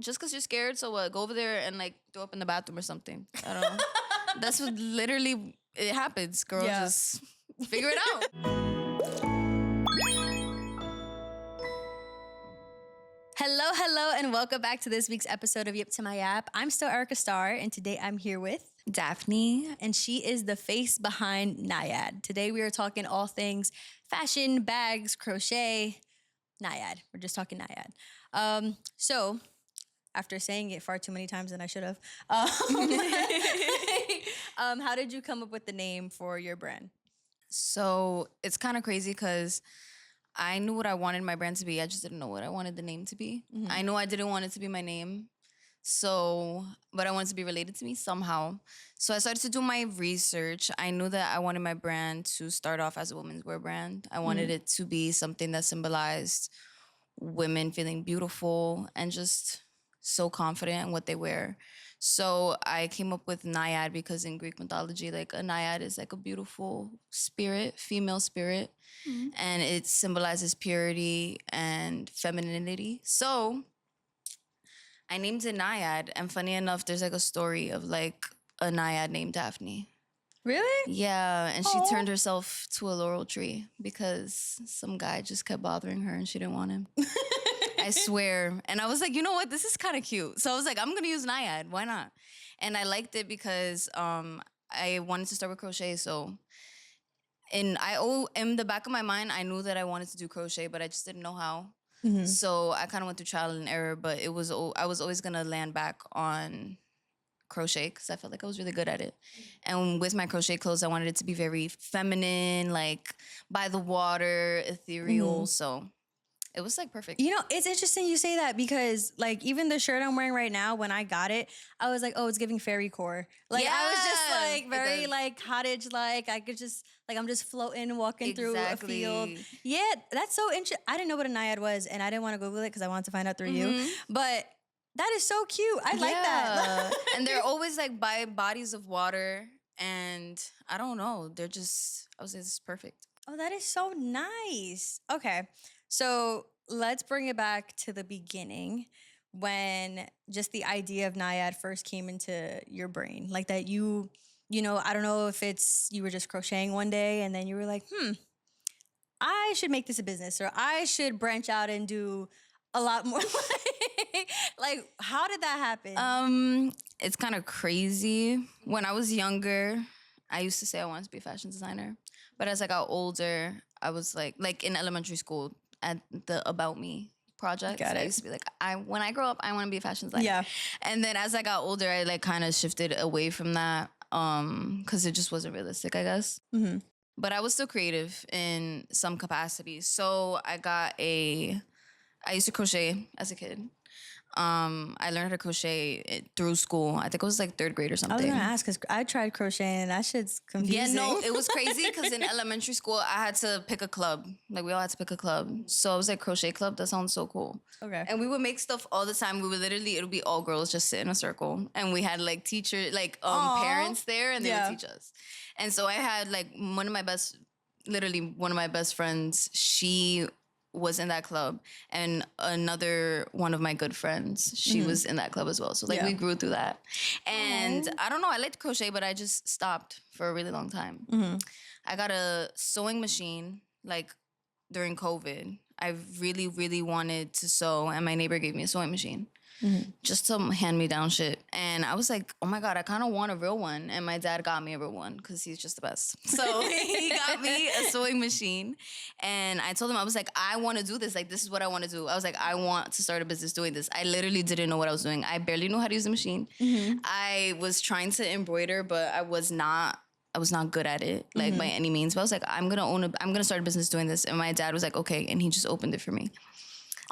just because you're scared, so what? Go over there and like throw up in the bathroom or something. I don't know. That's what literally it happens. Girl, just figure it out. Hello, and welcome back to this week's episode of Yip to My Yap. I'm still Erica Star, and today I'm here with Dafne, and she is the face behind Naiad. Today we are talking all things fashion, bags, crochet, Naiad. We're just talking Naiad. So after saying it far too many times than I should have, how did you come up with the name for your brand? So it's kind of crazy because I knew what I wanted my brand to be. I just didn't know what I wanted the name to be. Mm-hmm. I knew I didn't want it to be my name. But I wanted to be related to me somehow. So I started to do my research. I knew that I wanted my brand to start off as a women's wear brand. I wanted it to be something that symbolized women feeling beautiful and just so confident in what they wear. So I came up with Naiad because in Greek mythology, like a Naiad is like a beautiful spirit, female spirit. Mm-hmm. And it symbolizes purity and femininity. So I named it Naiad. And funny enough, there's like a story of like a Naiad named Dafne. Really? Yeah. And she turned herself to a laurel tree because some guy just kept bothering her and she didn't want him. I swear. And I was like, you know what? This is kind of cute. So I was like, I'm going to use Naiad. Why not? And I liked it because I wanted to start with crochet. So in the back of my mind, I knew that I wanted to do crochet, but I just didn't know how. Mm-hmm. So I kind of went through trial and error, but I was always going to land back on crochet because I felt like I was really good at it. And with my crochet clothes, I wanted it to be very feminine, like by the water, ethereal. Mm-hmm. So it was like perfect. You know, it's interesting you say that because like even the shirt I'm wearing right now, when I got it, I was like, oh, it's giving fairy core. Like I was just like very like cottage like. I could just like I'm just floating, walking through a field. Yeah, that's so interesting. I didn't know what a Naiad was and I didn't want to Google it because I wanted to find out through you. But that is so cute. I like that. And they're always like by bodies of water. And I don't know. They're just, I was like, this is perfect. Oh, that is so nice. Okay. So let's bring it back to the beginning when just the idea of Naiad first came into your brain. Like that you know, I don't know if it's you were just crocheting one day and then you were like, I should make this a business or I should branch out and do a lot more. Like, how did that happen? It's kind of crazy. When I was younger, I used to say I wanted to be a fashion designer. But as I got older, I was like in elementary school, at the About Me project. I used to be like, when I grow up, I want to be a fashion designer. Yeah. And then as I got older, I like kind of shifted away from that because it just wasn't realistic, I guess. Mm-hmm. But I was still creative in some capacity. So I used to crochet as a kid. I learned how to crochet through school. I think it was like 3rd grade or something. I was gonna ask because I tried crocheting and that shit's confusing. Yeah, no, it was crazy because in elementary school I had to pick a club. Like we all had to pick a club. So I was like crochet club. That sounds so cool. Okay. And we would make stuff all the time. We would it would be all girls just sit in a circle, and we had like parents there, and they would teach us. And so I had like one of my best friends. She was in that club, and another one of my good friends, she was in that club as well. So like we grew through that. And I don't know, I liked crochet, but I just stopped for a really long time. Mm-hmm. I got a sewing machine like during COVID. I really, really wanted to sew, and my neighbor gave me a sewing machine. Mm-hmm. Just some hand-me-down shit. And I was like, oh my God, I kind of want a real one. And my dad got me a real one because he's just the best. So he got me a sewing machine. And I told him, I was like, I want to do this. Like, this is what I want to do. I was like, I want to start a business doing this. I literally didn't know what I was doing. I barely knew how to use the machine. Mm-hmm. I was trying to embroider, but I was not good at it, like by any means. But I was like, I'm gonna start a business doing this. And my dad was like, okay. And he just opened it for me.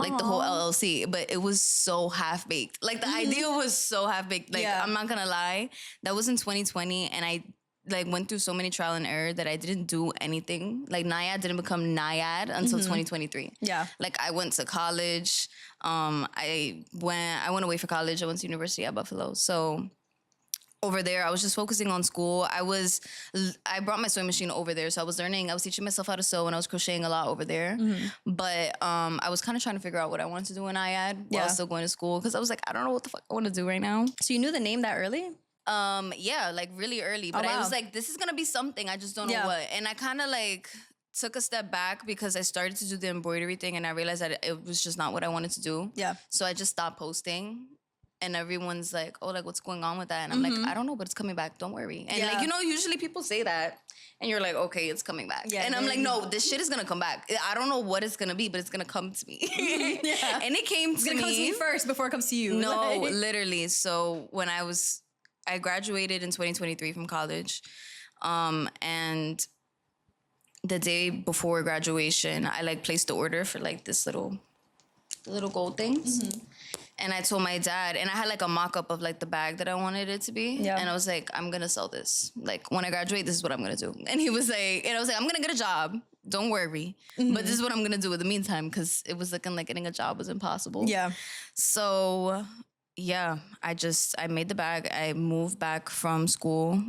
Like the whole LLC, but it was so half-baked. Like the idea was so half-baked. Like I'm not gonna lie, that was in 2020, and I like went through so many trial and error that I didn't do anything. Like Naiad didn't become Naiad until 2023. Yeah. Like I went to college. I went away for college. I went to university at Buffalo. So over there. I was just focusing on school. I brought my sewing machine over there. So I was teaching myself how to sew, and I was crocheting a lot over there. But I was kind of trying to figure out what I wanted to do in Naiad while still going to school. Cause I was like, I don't know what the fuck I want to do right now. So you knew the name that early? Yeah, like really early. But I was like, this is going to be something. I just don't know what. And I kind of like took a step back because I started to do the embroidery thing, and I realized that it was just not what I wanted to do. Yeah. So I just stopped posting. And everyone's like, oh, like, what's going on with that? And I'm like, I don't know, but it's coming back. Don't worry. And like, you know, usually people say that. And you're like, okay, it's coming back. Yeah, and I'm like, no, this shit is going to come back. I don't know what it's going to be, but it's going to come to me. And it came to me. It's going to come to me first before it comes to you. No, literally. So when I graduated in 2023 from college. And the day before graduation, I like placed the order for like this little gold things. And I told my dad, and I had like a mock-up of like the bag that I wanted it to be. Yeah. And I was like, I'm going to sell this. Like when I graduate, this is what I'm going to do. And he was like, and I was like, I'm going to get a job. Don't worry. But this is what I'm going to do in the meantime. Cause it was looking like getting a job was impossible. Yeah. So yeah, I made the bag. I moved back from school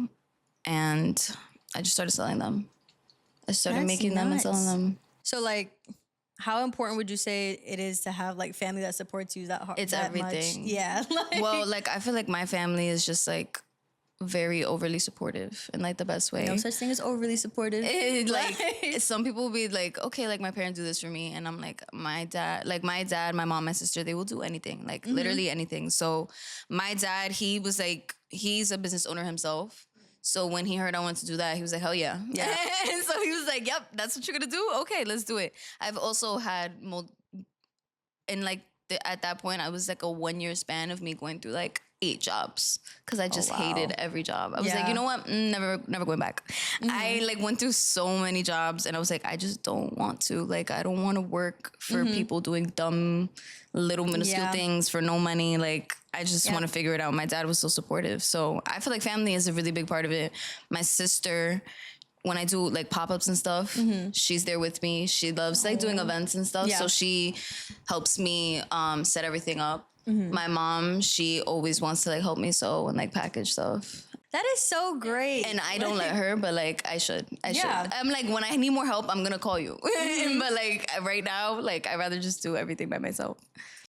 and I just started selling them. I started making them and selling them. So like, how important would you say it is to have like family that supports you that hard? It's that everything. Much? Yeah. Well, like I feel like my family is just like very overly supportive in like the best way. No such thing as overly supportive. Like some people will be like, okay, like my parents do this for me, and I'm like, my dad, my mom, my sister, they will do anything, like literally anything. So my dad, he was like, he's a business owner himself. So when he heard I wanted to do that, he was like, hell yeah. Yeah. And so he was like, yep, that's what you're going to do? Okay, let's do it. I've also had, and like at that point, I was like a 1-year span of me going through like 8 jobs because I just hated every job. I was like, you know what? Never going back. I like went through so many jobs and I was like, I just don't want to. Like, I don't want to work for people doing dumb little minuscule things for no money. Like, I just want to figure it out. My dad was so supportive. So I feel like family is a really big part of it. My sister, when I do like pop-ups and stuff, she's there with me. She loves like doing events and stuff. So she helps me set everything up. My mom, she always wants to like help me sew and like package stuff. That is so great. And I don't let her, but like I should. I'm like, when I need more help, I'm gonna call you. But like right now, like I'd rather just do everything by myself.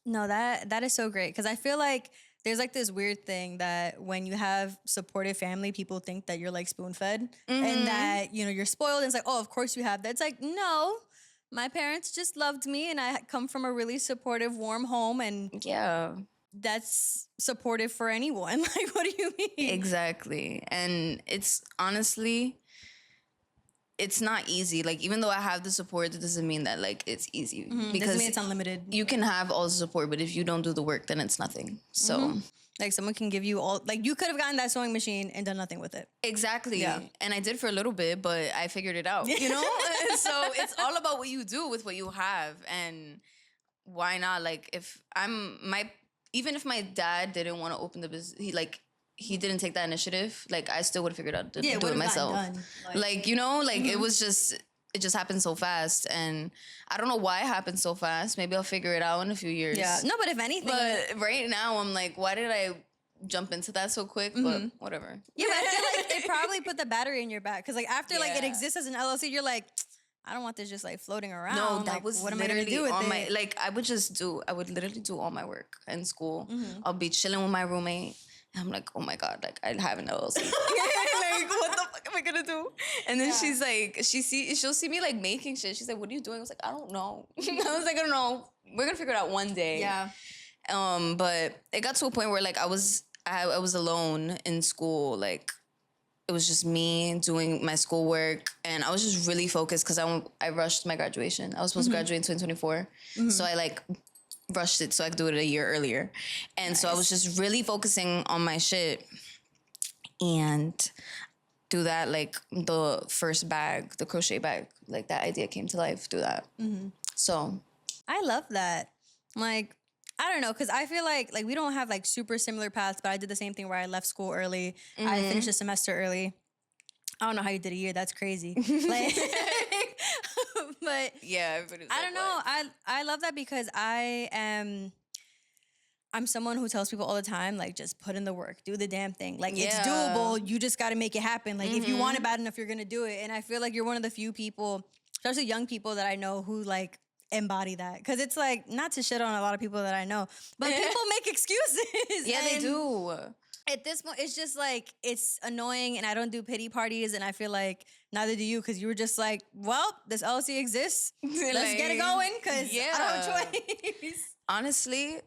No, that is so great. Because I feel like there's like this weird thing that when you have supportive family, people think that you're like spoon-fed and that, you know, you're spoiled. And it's like, oh, of course you have that. It's like, no, my parents just loved me and I come from a really supportive, warm home. And that's supportive for anyone. Like, what do you mean? Exactly. And it's honestly, it's not easy. Like, even though I have the support, that doesn't mean that like it's easy. Because doesn't mean it's unlimited. You can have all the support, but if you don't do the work, then it's nothing. So like someone can give you all, like you could have gotten that sewing machine and done nothing with it. Exactly. Yeah. And I did for a little bit, but I figured it out, you know? So it's all about what you do with what you have. And why not? Like even if my dad didn't want to open the business, he didn't take that initiative, like I still would have figured out to do it myself. Like, you know, like it just happened so fast, and I don't know why it happened so fast. Maybe I'll figure it out in a few years. Yeah. No, but if anything. But right now I'm like, why did I jump into that so quick? But whatever. Yeah, but I feel like it probably put the battery in your back. Cause like after like it exists as an LLC, you're like, I don't want this just like floating around. No, that like, was what am I gonna do with it? Like I would literally do all my work in school. I'll be chilling with my roommate. And I'm like, oh my God, like I have an LLC. Like, what the fuck am I gonna do? And then she's like, she'll see me like making shit. She's like, what are you doing? I was like, I don't know. I was like, I don't know. We're gonna figure it out one day. Yeah. But it got to a point where like I was alone in school. Like it was just me doing my schoolwork, and I was just really focused because I rushed my graduation. I was supposed to graduate in 2024, so I like rushed it so I could do it a year earlier. And so I was just really focusing on my shit and do that, like the first bag, the crochet bag, like that idea came to life through that. So I love that. Like, I don't know, because I feel like we don't have like super similar paths, but I did the same thing where I left school early. I finished the semester early. I don't know how you did a year. That's crazy. Like, but yeah, everybody's I don't know. I love that because I am I'm someone who tells people all the time, like, just put in the work, do the damn thing. Like, it's Yeah. doable. You just got to make it happen. Like, if you want it bad enough, you're going to do it. And I feel like you're one of the few people, especially young people that I know who, like, embody that. Because it's, like, not to shit on a lot of people that I know, but people make excuses. Yeah, they do. At this point, it's just, like, it's annoying, and I don't do pity parties, and I feel like neither do you, because you were just like, well, this LLC exists. Let's get it going, because I don't have a choice. Honestly,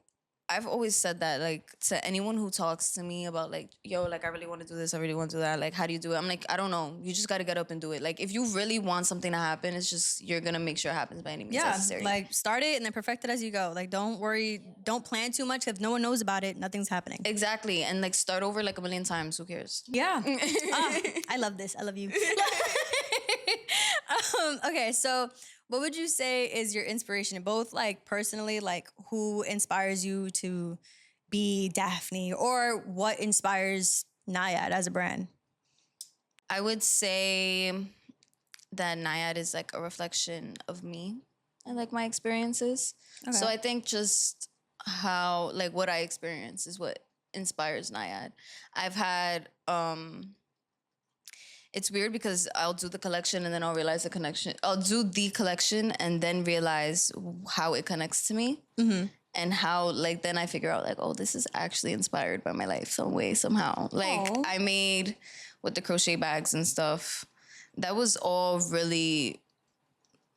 I've always said that, like, to anyone who talks to me about, like, yo, like, I really want to do this, I really want to do that, like, how do you do it? I'm like, I don't know. You just got to get up and do it. Like, if you really want something to happen, it's just, you're going to make sure it happens by any means necessary. Like, start it and then perfect it as you go. Like, don't worry. Don't plan too much. If no one knows about it, nothing's happening. Exactly. And, like, start over, like, a million times. Who cares? Yeah. I love this. I love you. Okay, so what would you say is your inspiration, both like personally, like who inspires you to be Dafne, or what inspires Naiad as a brand? I would say that Naiad is like a reflection of me and like my experiences. Okay. So I think just how, like, what I experience is what inspires Naiad. I've had it's weird because I'll do the collection and then I'll realize the connection. I'll do the collection and then realize how it connects to me. Mm-hmm. And how, like, then I figure out, like, oh, this is actually inspired by my life some way, somehow. Like, aww. I made with the crochet bags and stuff. That was all really,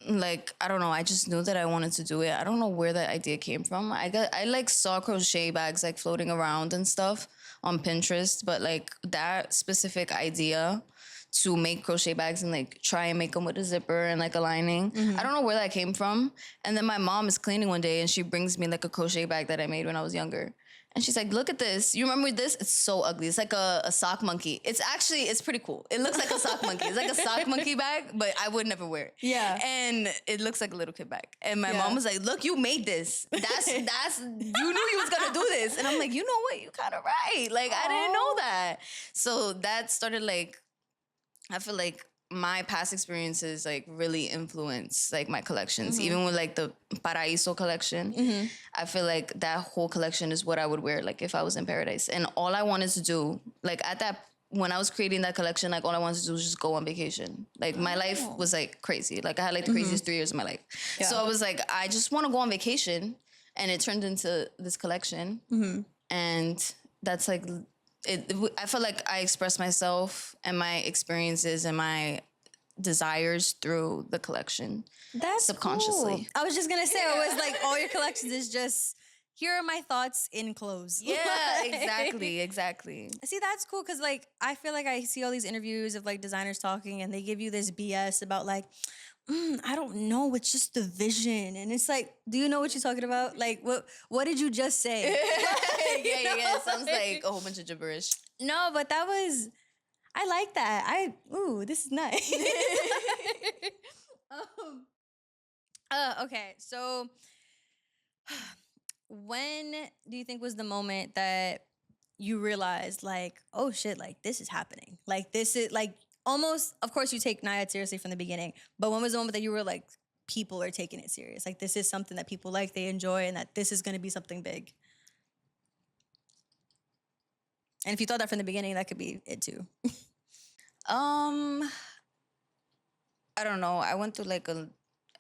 like, I don't know. I just knew that I wanted to do it. I don't know where that idea came from. I like saw crochet bags like floating around and stuff on Pinterest, but like that specific idea to make crochet bags and like try and make them with a zipper and like a lining. Mm-hmm. I don't know where that came from. And then my mom is cleaning one day and she brings me like a crochet bag that I made when I was younger. And she's like, look at this. You remember this? It's so ugly. It's like a sock monkey. It's pretty cool. It looks like a sock monkey. It's like a sock monkey bag, but I would never wear it. Yeah. And it looks like a little kid bag. And my mom was like, look, you made this. That's you knew you was gonna do this. And I'm like, you know what? You kind of right. Like, I didn't know that. So that started like, I feel like my past experiences like really influence like my collections. Mm-hmm. Even with like the Paraiso collection, mm-hmm. I feel like that whole collection is what I would wear like if I was in paradise. And all I wanted to do, like when I was creating that collection, like all I wanted to do was just go on vacation. Like my life was like crazy. Like I had like the craziest 3 years of my life. Yeah. So I was like, I just want to go on vacation. And it turned into this collection. Mm-hmm. And that's like, I feel like I express myself and my experiences and my desires through the collection. That's subconsciously. Cool. I was just gonna say, it was like all your collections is just, here are my thoughts in clothes. Yeah, exactly. See, that's cool because like I feel like I see all these interviews of like designers talking and they give you this BS about like, I don't know, it's just the vision. And it's like, do you know what you're talking about? Like, what did you just say? Yeah. It sounds like a whole bunch of gibberish. No, but that was, I like that. This is nice. Okay, so when do you think was the moment that you realized like, oh shit, like this is happening? Like this is like, almost, of course, you take Naiad seriously from the beginning, but when was the moment that you were like, people are taking it serious? Like, this is something that people like, they enjoy, and that this is going to be something big? And if you thought that from the beginning, that could be it too. I don't know. I went through like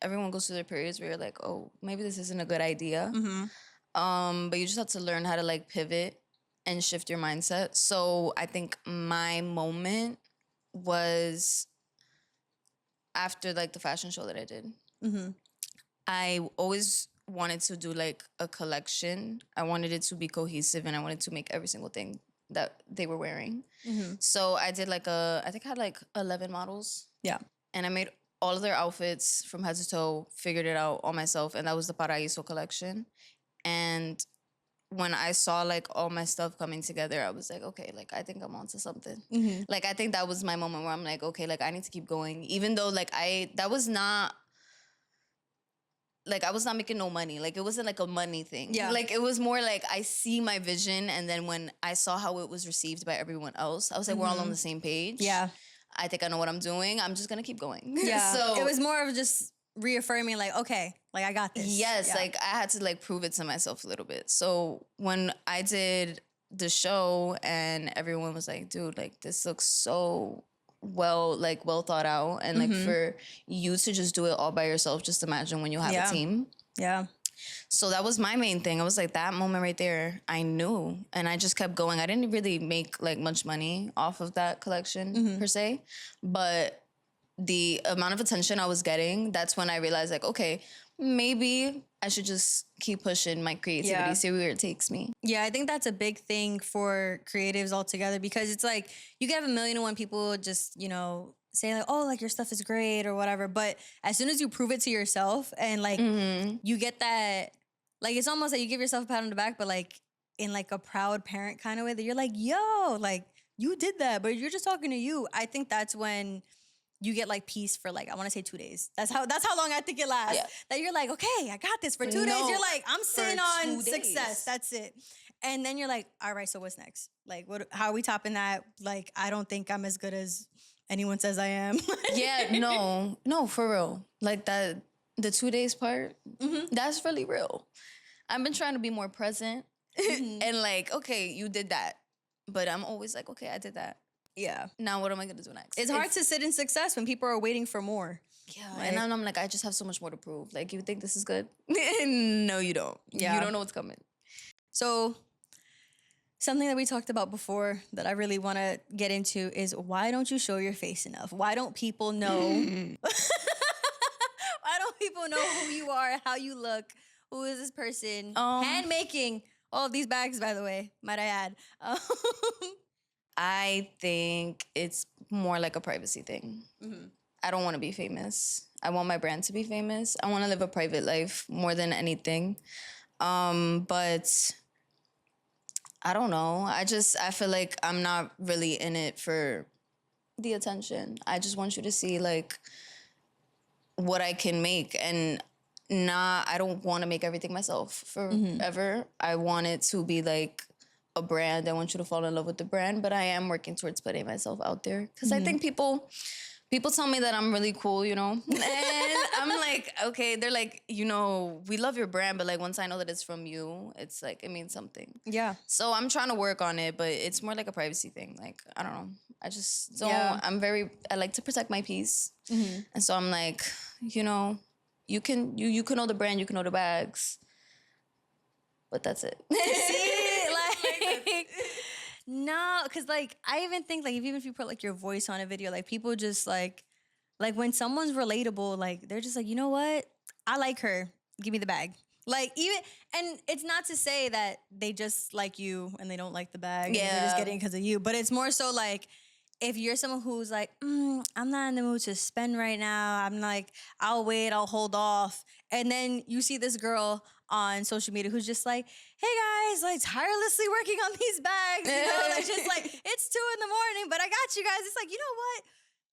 everyone goes through their periods where you're like, oh, maybe this isn't a good idea. Mm-hmm. But you just have to learn how to like pivot and shift your mindset. So I think my moment was after like the fashion show that I did. Mm-hmm. I always wanted to do like a collection. I wanted it to be cohesive and I wanted to make every single thing that they were wearing. Mm-hmm. So I did like I think I had like 11 models. Yeah. And I made all of their outfits from head to toe, figured it out all myself. And that was the Paraiso collection. And when I saw like all my stuff coming together, I was like, okay, like I think I'm onto something. Mm-hmm. Like I think that was my moment where I'm like, okay, like I need to keep going. Even though like I was not making no money. Like it wasn't like a money thing. Yeah. Like it was more like I see my vision, and then when I saw how it was received by everyone else, I was like, mm-hmm. We're all on the same page. Yeah. I think I know what I'm doing. I'm just gonna keep going. Yeah. So it was more of just reaffirming like, okay, like I got this. Yes, like I had to like prove it to myself a little bit. So when I did the show and everyone was like, dude, like this looks so well thought out, and like for you to just do it all by yourself, just imagine when you have a team. Yeah. So that was my main thing. I was like, that moment right there, I knew. And I just kept going. I didn't really make like much money off of that collection per se. But the amount of attention I was getting, that's when I realized like, okay, maybe I should just keep pushing my creativity, see where it takes me. Yeah, I think that's a big thing for creatives altogether, because it's like you can have 1,000,001 people just, you know, say like, oh, like your stuff is great or whatever. But as soon as you prove it to yourself and like you get that, like it's almost like you give yourself a pat on the back, but like in like a proud parent kind of way that you're like, yo, like you did that, but you're just talking to you. I think that's when you get like peace for like, I want to say 2 days. That's how long I think it lasts. Yeah. That you're like, okay, I got this for 2 days. You're like, I'm sitting on success. That's it. And then you're like, all right, so what's next? Like, how are we topping that? Like, I don't think I'm as good as anyone says I am. Yeah, no, for real. Like that, the 2 days part, that's really real. I've been trying to be more present and like, okay, you did that. But I'm always like, okay, I did that. Yeah. Now what am I going to do next? It's hard to sit in success when people are waiting for more. Yeah. Like, and I'm like, I just have so much more to prove. Like, you think this is good? No, you don't. Yeah. You don't know what's coming. So something that we talked about before that I really want to get into is, why don't you show your face enough? Why don't people know? Why don't people know who you are, how you look? Who is this person? Hand making all of these bags, by the way, might I add. I think it's more like a privacy thing. I don't want to be famous. I want my brand to be famous. I want to live a private life more than anything. But I don't know. I feel like I'm not really in it for the attention. I just want you to see like what I can make, and I don't want to make everything myself forever. I want it to be like a brand. I want you to fall in love with the brand, but I am working towards putting myself out there, because I think people tell me that I'm really cool, you know, and I'm like, okay, they're like, you know, we love your brand, but like once I know that it's from you, it's like, it means something. Yeah. So I'm trying to work on it, but it's more like a privacy thing. Like, I don't know. I just don't, I like to protect my peace. And so I'm like, you know, you can know the brand, you can know the bags, but that's it. See, like, no, because like I even think like even if you put like your voice on a video, like people just like when someone's relatable, like they're just like, you know what, I like her, give me the bag. Like even, and it's not to say that they just like you and they don't like the bag. Yeah, they're just getting it because of you. But it's more so like, if you're someone who's like, I'm not in the mood to spend right now, I'm like, I'll wait, I'll hold off. And then you see this girl on social media who's just like, hey guys, like tirelessly working on these bags. You know, they're just like, it's 2 a.m, but I got you guys. It's like, you know what?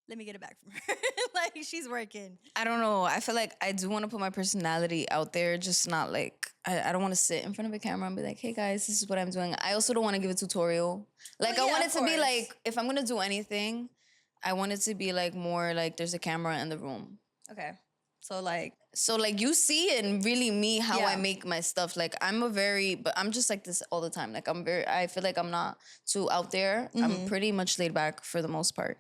Let me get it back from her. Like, she's working. I don't know. I feel like I do want to put my personality out there, just not like, I don't want to sit in front of a camera and be like, hey guys, this is what I'm doing. I also don't want to give a tutorial. Like, I want it to be like, if I'm going to do anything, I want it to be like more like there's a camera in the room. Okay. So like you see it and really me how I make my stuff. Like but I'm just like this all the time. Like I feel like I'm not too out there. I'm pretty much laid back for the most part.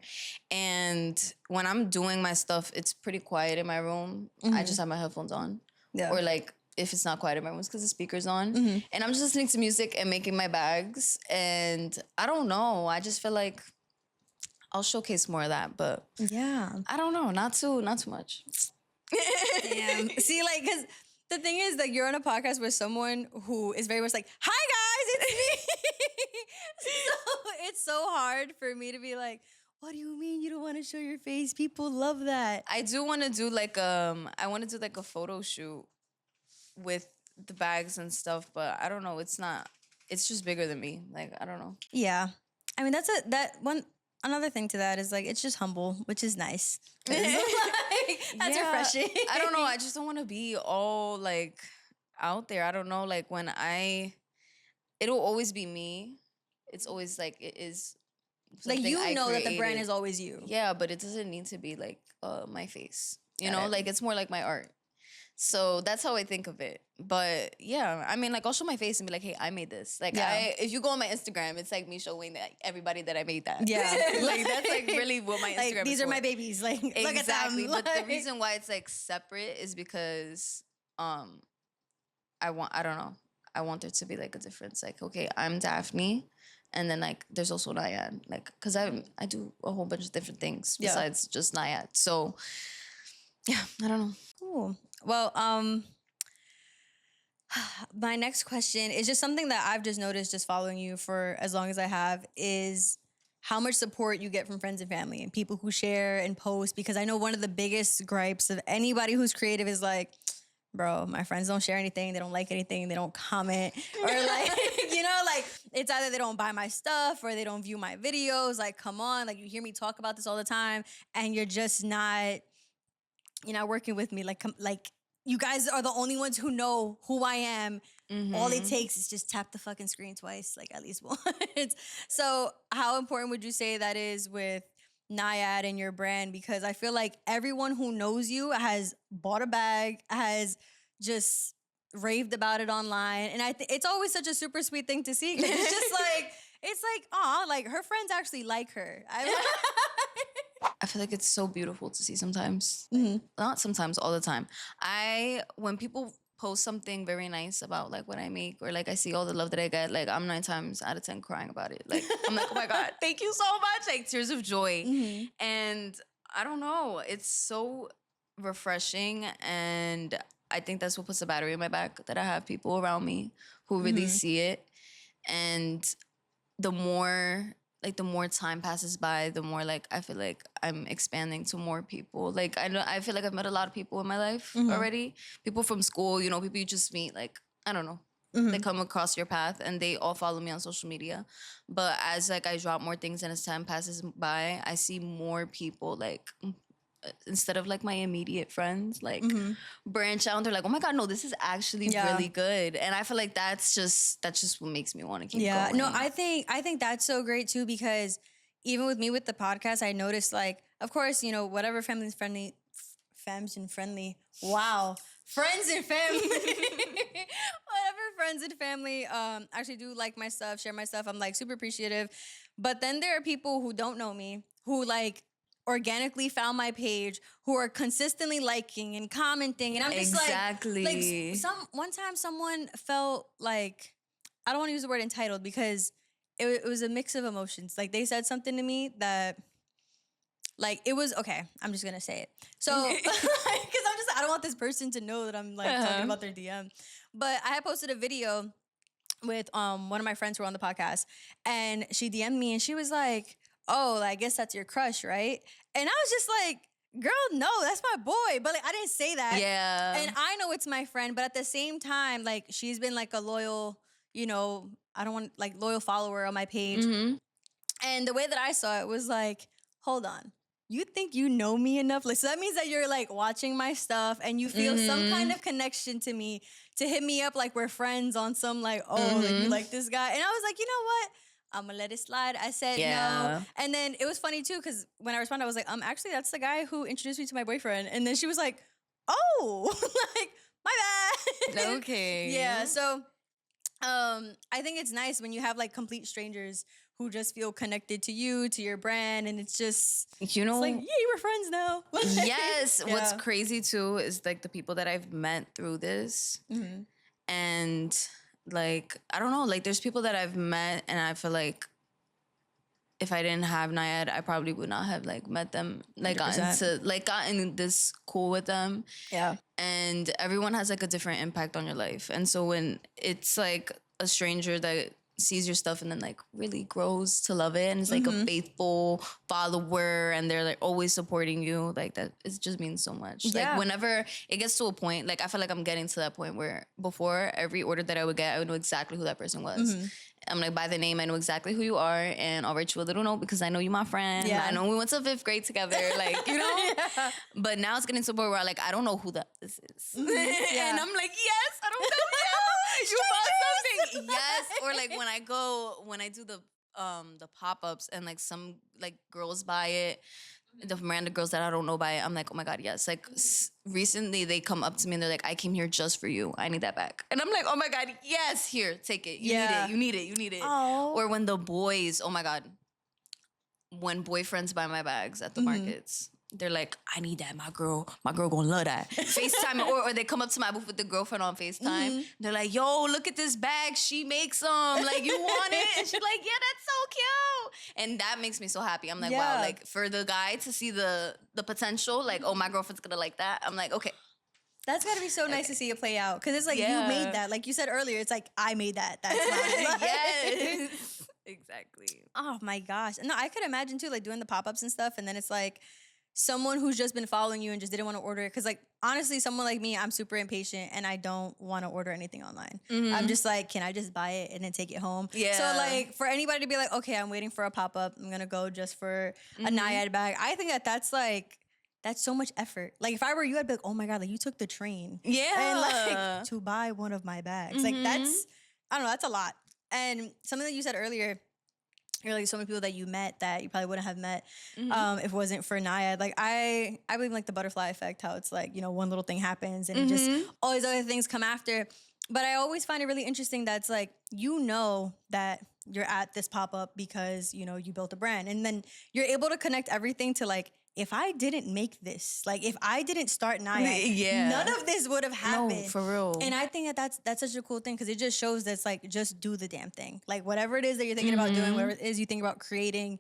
And when I'm doing my stuff, it's pretty quiet in my room. I just have my headphones on. Yeah. Or like if it's not quiet in my room, it's because the speaker's on. And I'm just listening to music and making my bags. And I don't know. I just feel like I'll showcase more of that. But yeah, I don't know. Not too much. Damn. See, like, because the thing is that you're on a podcast with someone who is very much like, hi guys, it's me. So it's so hard for me to be like, what do you mean you don't want to show your face? People love that. I do want to do like I want to do like a photo shoot with the bags and stuff, but I don't know. It's just bigger than me. Like, I don't know. Yeah. I mean, another thing to that is like, it's just humble, which is nice. That's refreshing. I don't know. I just don't want to be all like out there. I don't know. Like it'll always be me. It's always like it is. Like, you know that the brand is always you. Yeah, but it doesn't need to be like my face. You know, like it's more like my art. So that's how I think of it. But yeah, I mean, like I'll show my face and be like, hey, I made this. Like if you go on my Instagram, it's like me showing that everybody that I made that. Yeah. Like that's like really what my Instagram like, these is are for. my babies. Like Exactly. look at them. But the reason why it's like separate is because I don't know. I want there to be like a difference. Like, okay, I'm Daphne. And then like there's also Naiad. Like, cause I do a whole bunch of different things besides just Naiad. So yeah, I don't know. Cool. Well, my next question is just something that I've just noticed just following you for as long as I have is how much support you get from friends and family and people who share and post. Because I know one of the biggest gripes of anybody who's creative is like, bro, my friends don't share anything. They don't like anything. They don't comment. Or like, you know, like it's either they don't buy my stuff or they don't view my videos. Like, come on. Like you hear me talk about this all the time and you're just not, you're not working with me. Like you guys are the only ones who know who I am. Mm-hmm. All it takes is just tap the fucking screen twice, like at least once. So how important would you say that is with Naiad and your brand? Because I feel like everyone who knows you has bought a bag, has just raved about it online. And it's always such a super sweet thing to see. Cause it's just like, aw, like her friends actually like her. I feel like it's so beautiful to see sometimes. Not sometimes, all the time. When people post something very nice about like what I make or like I see all the love that I get, like I'm 9 times out of 10 crying about it. Like I'm like, oh my God, thank you so much. Like tears of joy. And I don't know, it's so refreshing. And I think that's what puts the battery in my back, that I have people around me who really see it. And the more time passes by, the more like I feel like I'm expanding to more people. Like I feel like I've met a lot of people in my life already. People from school, you know, people you just meet, like, I don't know. They come across your path and they all follow me on social media. But as like I drop more things and as time passes by, I see more people like instead of like my immediate friends, like branch out and they're like, oh my God, no, this is actually really good. And I feel like that's just what makes me want to keep going. No, I think that's so great too, because even with me with the podcast, I noticed like, of course, you know, whatever friends and family, wow. Friends and family. Whatever friends and family actually do like my stuff, share my stuff. I'm like super appreciative. But then there are people who don't know me who like organically found my page, who are consistently liking and commenting, and I'm just like one time someone felt like, I don't want to use the word entitled because it was a mix of emotions. Like they said something to me that, like, it was okay. I'm just gonna say it. So because I don't want this person to know that I'm like talking about their DM. But I had posted a video with one of my friends who were on the podcast, and she DM'd me and she was like, oh, I guess that's your crush, right? And I was just like, girl, no, that's my boy. But like, I didn't say that. Yeah. And I know it's my friend, but at the same time, like, she's been like a loyal, you know, I don't want like loyal follower on my page. And the way that I saw it was like, hold on. You think you know me enough? Like, so that means that you're like watching my stuff and you feel some kind of connection to me to hit me up like we're friends on some like, oh, like you like this guy. And I was like, you know what? I'm gonna let it slide. I said no. And then it was funny too, because when I responded, I was like, actually, that's the guy who introduced me to my boyfriend. And then she was like, oh, like, my bad. Okay. Yeah. So I think it's nice when you have like complete strangers who just feel connected to you, to your brand, and it's just, you know, it's like, yeah, we're friends now. Yes. Yeah. What's crazy too is like the people that I've met through this, and like, I don't know, like there's people that I've met and I feel like if I didn't have Naiad, I probably would not have like met them, like 100%. gotten this cool with them. Yeah. And everyone has like a different impact on your life. And so when it's like a stranger that sees your stuff and then like really grows to love it and is like a faithful follower and they're like always supporting you, like that, it just means so much. Yeah. Like whenever it gets to a point, like I feel like I'm getting to that point where before every order that I would get, I would know exactly who that person was. I'm like, by the name, I know exactly who you are, and I'll write you a little note because I know you're my friend. Yeah. I know we went to 5th grade together, like, you know? But now it's getting to a point where I, like, I don't know who this is. And I'm like, yes, I don't know you. You bought something. Yes. Or like when I do the pop-ups and like some like girls buy it, the Miranda girls that I don't know by, I'm like, oh my God, yes. Like recently they come up to me and they're like, I came here just for you. I need that back. And I'm like, oh my God, yes, here, take it. You need it. You need it. You need it. Oh. Or when the boys, oh my God, when boyfriends buy my bags at the markets, they're like, I need that. My girl gonna love that. FaceTime, or they come up to my booth with the girlfriend on FaceTime. They're like, yo, look at this bag. She makes them. Like, you want it? And she's like, yeah, that's so cute. And that makes me so happy. I'm like, wow, like for the guy to see the potential, like, oh, my girlfriend's gonna like that. I'm like, okay. That's gotta be so nice to see it play out. Cause it's like, you made that. Like you said earlier, it's like, I made that. That's mine. Yes. Exactly. Oh my gosh. No, I could imagine too, like doing the pop-ups and stuff. And then it's like someone who's just been following you and just didn't want to order it. Cause like, honestly, someone like me, I'm super impatient and I don't want to order anything online. I'm just like, can I just buy it and then take it home? Yeah. So like for anybody to be like, okay, I'm waiting for a pop-up. I'm going to go just for a Naiad bag. I think that that's so much effort. Like if I were you, I'd be like, oh my God, like you took the train. Yeah. And like to buy one of my bags. Like that's, I don't know, that's a lot. And something that you said earlier, you're like so many people that you met that you probably wouldn't have met if it wasn't for Naiad. Like I believe in like the butterfly effect, how it's like, you know, one little thing happens and just all these other things come after. But I always find it really interesting that's like, you know that you're at this pop-up because, you know, you built a brand. And then you're able to connect everything to like, if I didn't make this, like if I didn't start Naiad, none of this would have happened. No, for real. And I think that that's such a cool thing because it just shows that's like, just do the damn thing. Like whatever it is that you're thinking about doing, whatever it is you think about creating,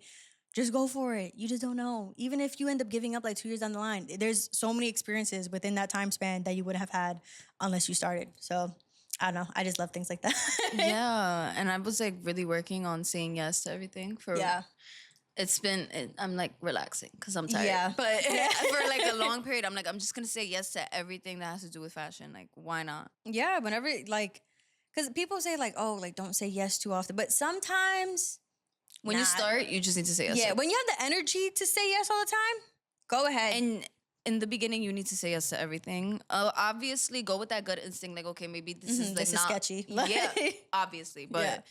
just go for it. You just don't know. Even if you end up giving up like 2 years down the line, there's so many experiences within that time span that you wouldn't have had unless you started. So I don't know. I just love things like that. Yeah. And I was like really working on saying yes to everything for I'm like relaxing because I'm tired. Yeah. But for like a long period, I'm like, I'm just going to say yes to everything that has to do with fashion. Like, why not? Yeah. Whenever like, because people say like, oh, like don't say yes too often. But sometimes when you start, you just need to say yes. Yeah. When you have the energy to say yes all the time, go ahead. And in the beginning, you need to say yes to everything. Obviously, go with that gut instinct. Like, okay, maybe this is like this is sketchy. Yeah, obviously. But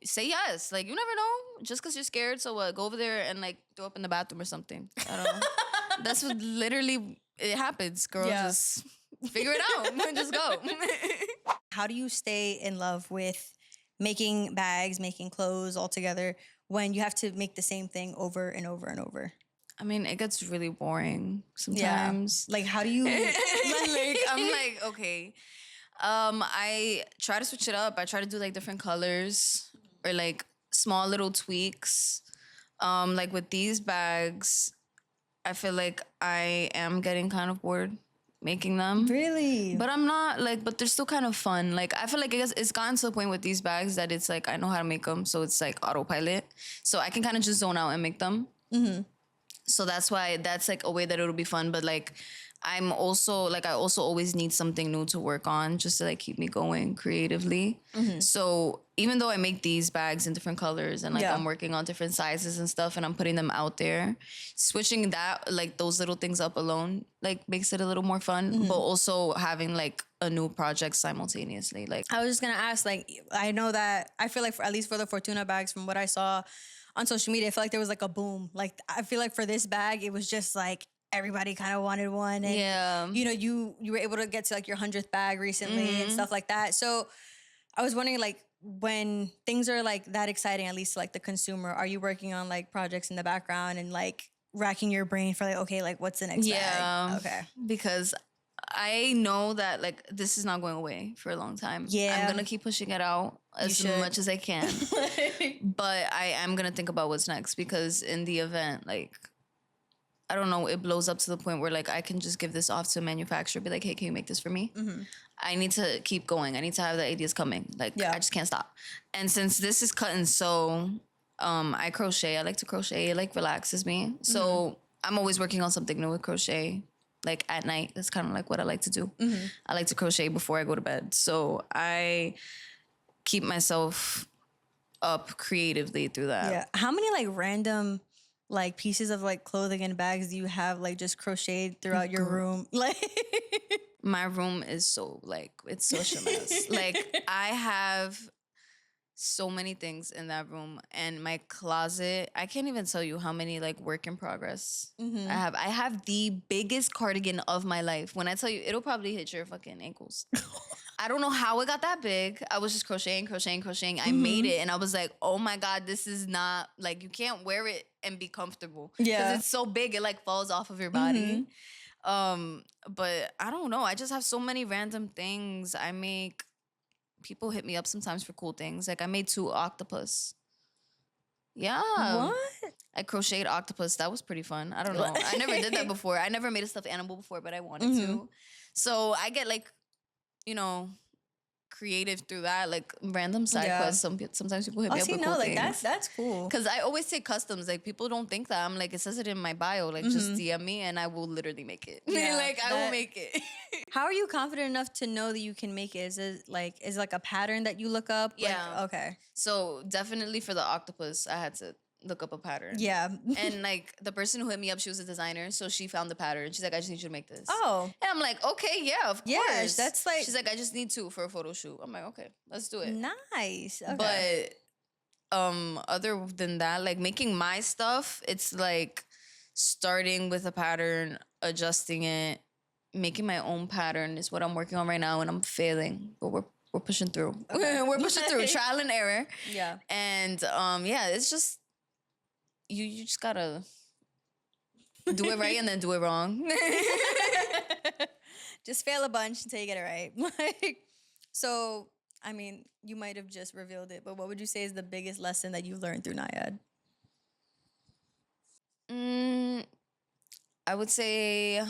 say yes. Like, you never know. Just because you're scared, so what? Go over there and like throw up in the bathroom or something. I don't know. That's what literally it happens, girl. Just figure it out and just go. How do you stay in love with making bags, making clothes all together when you have to make the same thing over and over and over? I mean, it gets really boring sometimes. Like, how do you... I'm like, okay. I try to switch it up. I try to do like different colors or like small little tweaks. Like with these bags, I feel like I am getting kind of bored making them. Really? But I'm not like, but they're still kind of fun. Like I feel like it's gotten to the point with these bags that it's like, I know how to make them. So it's like autopilot. So I can kind of just zone out and make them. So that's why that's like a way that it'll be fun. But like, I'm also like, I also always need something new to work on just to like keep me going creatively. So even though I make these bags in different colors and like I'm working on different sizes and stuff and I'm putting them out there, switching that, like those little things up alone, like makes it a little more fun, but also having like a new project simultaneously. Like I was just going to ask, like, I know that I feel like at least for the Fortuna bags, from what I saw on social media, I feel like there was like a boom. Like I feel like for this bag, it was just like, everybody kind of wanted one. And, you know, you were able to get to like your 100th bag recently and stuff like that. So I was wondering, like, when things are like that exciting, at least to like the consumer, are you working on like projects in the background and like racking your brain for like, okay, like what's the next bag? Okay. Because I know that like this is not going away for a long time. I'm going to keep pushing it out as much as I can. But I am going to think about what's next because in the event, like, I don't know, it blows up to the point where like I can just give this off to a manufacturer, be like, hey, can you make this for me? I need to keep going. I need to have the ideas coming. Like I just can't stop. And since this is cut and sew, I crochet. I like to crochet. It like relaxes me. So I'm always working on something new with crochet. Like at night, that's kind of like what I like to do. I like to crochet before I go to bed. So I keep myself up creatively through that. Yeah. How many like random like pieces of like clothing and bags do you have like just crocheted throughout your room? Like my room is so like, it's such a mess. Like I have so many things in that room. And my closet, I can't even tell you how many like work in progress I have. I have the biggest cardigan of my life. When I tell you, it'll probably hit your fucking ankles. I don't know how it got that big. I was just crocheting. I made it, and I was like, oh my God, this is not, like, you can't wear it and be comfortable. Yeah. Because it's so big, it like falls off of your body. But I don't know. I just have so many random things. I make, people hit me up sometimes for cool things. Like I made 2 octopus. Yeah. What? I crocheted octopus. That was pretty fun. I don't know. I never did that before. I never made a stuffed animal before, but I wanted to. So I get like, you know, creative through that, like random side quests. Sometimes people hit me up with cool things. That's cool. Because I always say customs. Like people don't think that. I'm like, it says it in my bio. Like just DM me and I will literally make it. Yeah, like I will make it. How are you confident enough to know that you can make it? Is it like a pattern that you look up? Yeah. Like, okay. So definitely for the octopus, I had to look up a pattern. Yeah. And like the person who hit me up, she was a designer, so she found the pattern. She's like, I just need you to make this. Oh. And I'm like, okay, yeah, of course. That's like. She's like, I just need 2 for a photo shoot. I'm like, okay, let's do it. Nice. Okay. But other than that, like making my stuff, it's like starting with a pattern, adjusting it, making my own pattern is what I'm working on right now, and I'm failing, but we're pushing through. Okay. We're pushing through, trial and error. Yeah. And yeah, it's just you just gotta do it right and then do it wrong. Just fail a bunch until you get it right. Like, so I mean, you might have just revealed it, but what would you say is the biggest lesson that you learned through Naiad? I would say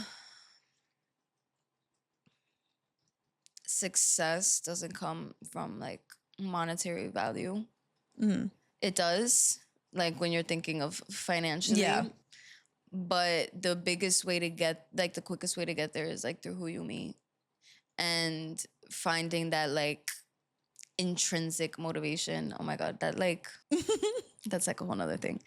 success doesn't come from like monetary value. It does, like when you're thinking of financially. Yeah. But the biggest way to get, like the quickest way to get there is like through who you meet and finding that like intrinsic motivation. Oh my God, that like, that's like a whole nother thing.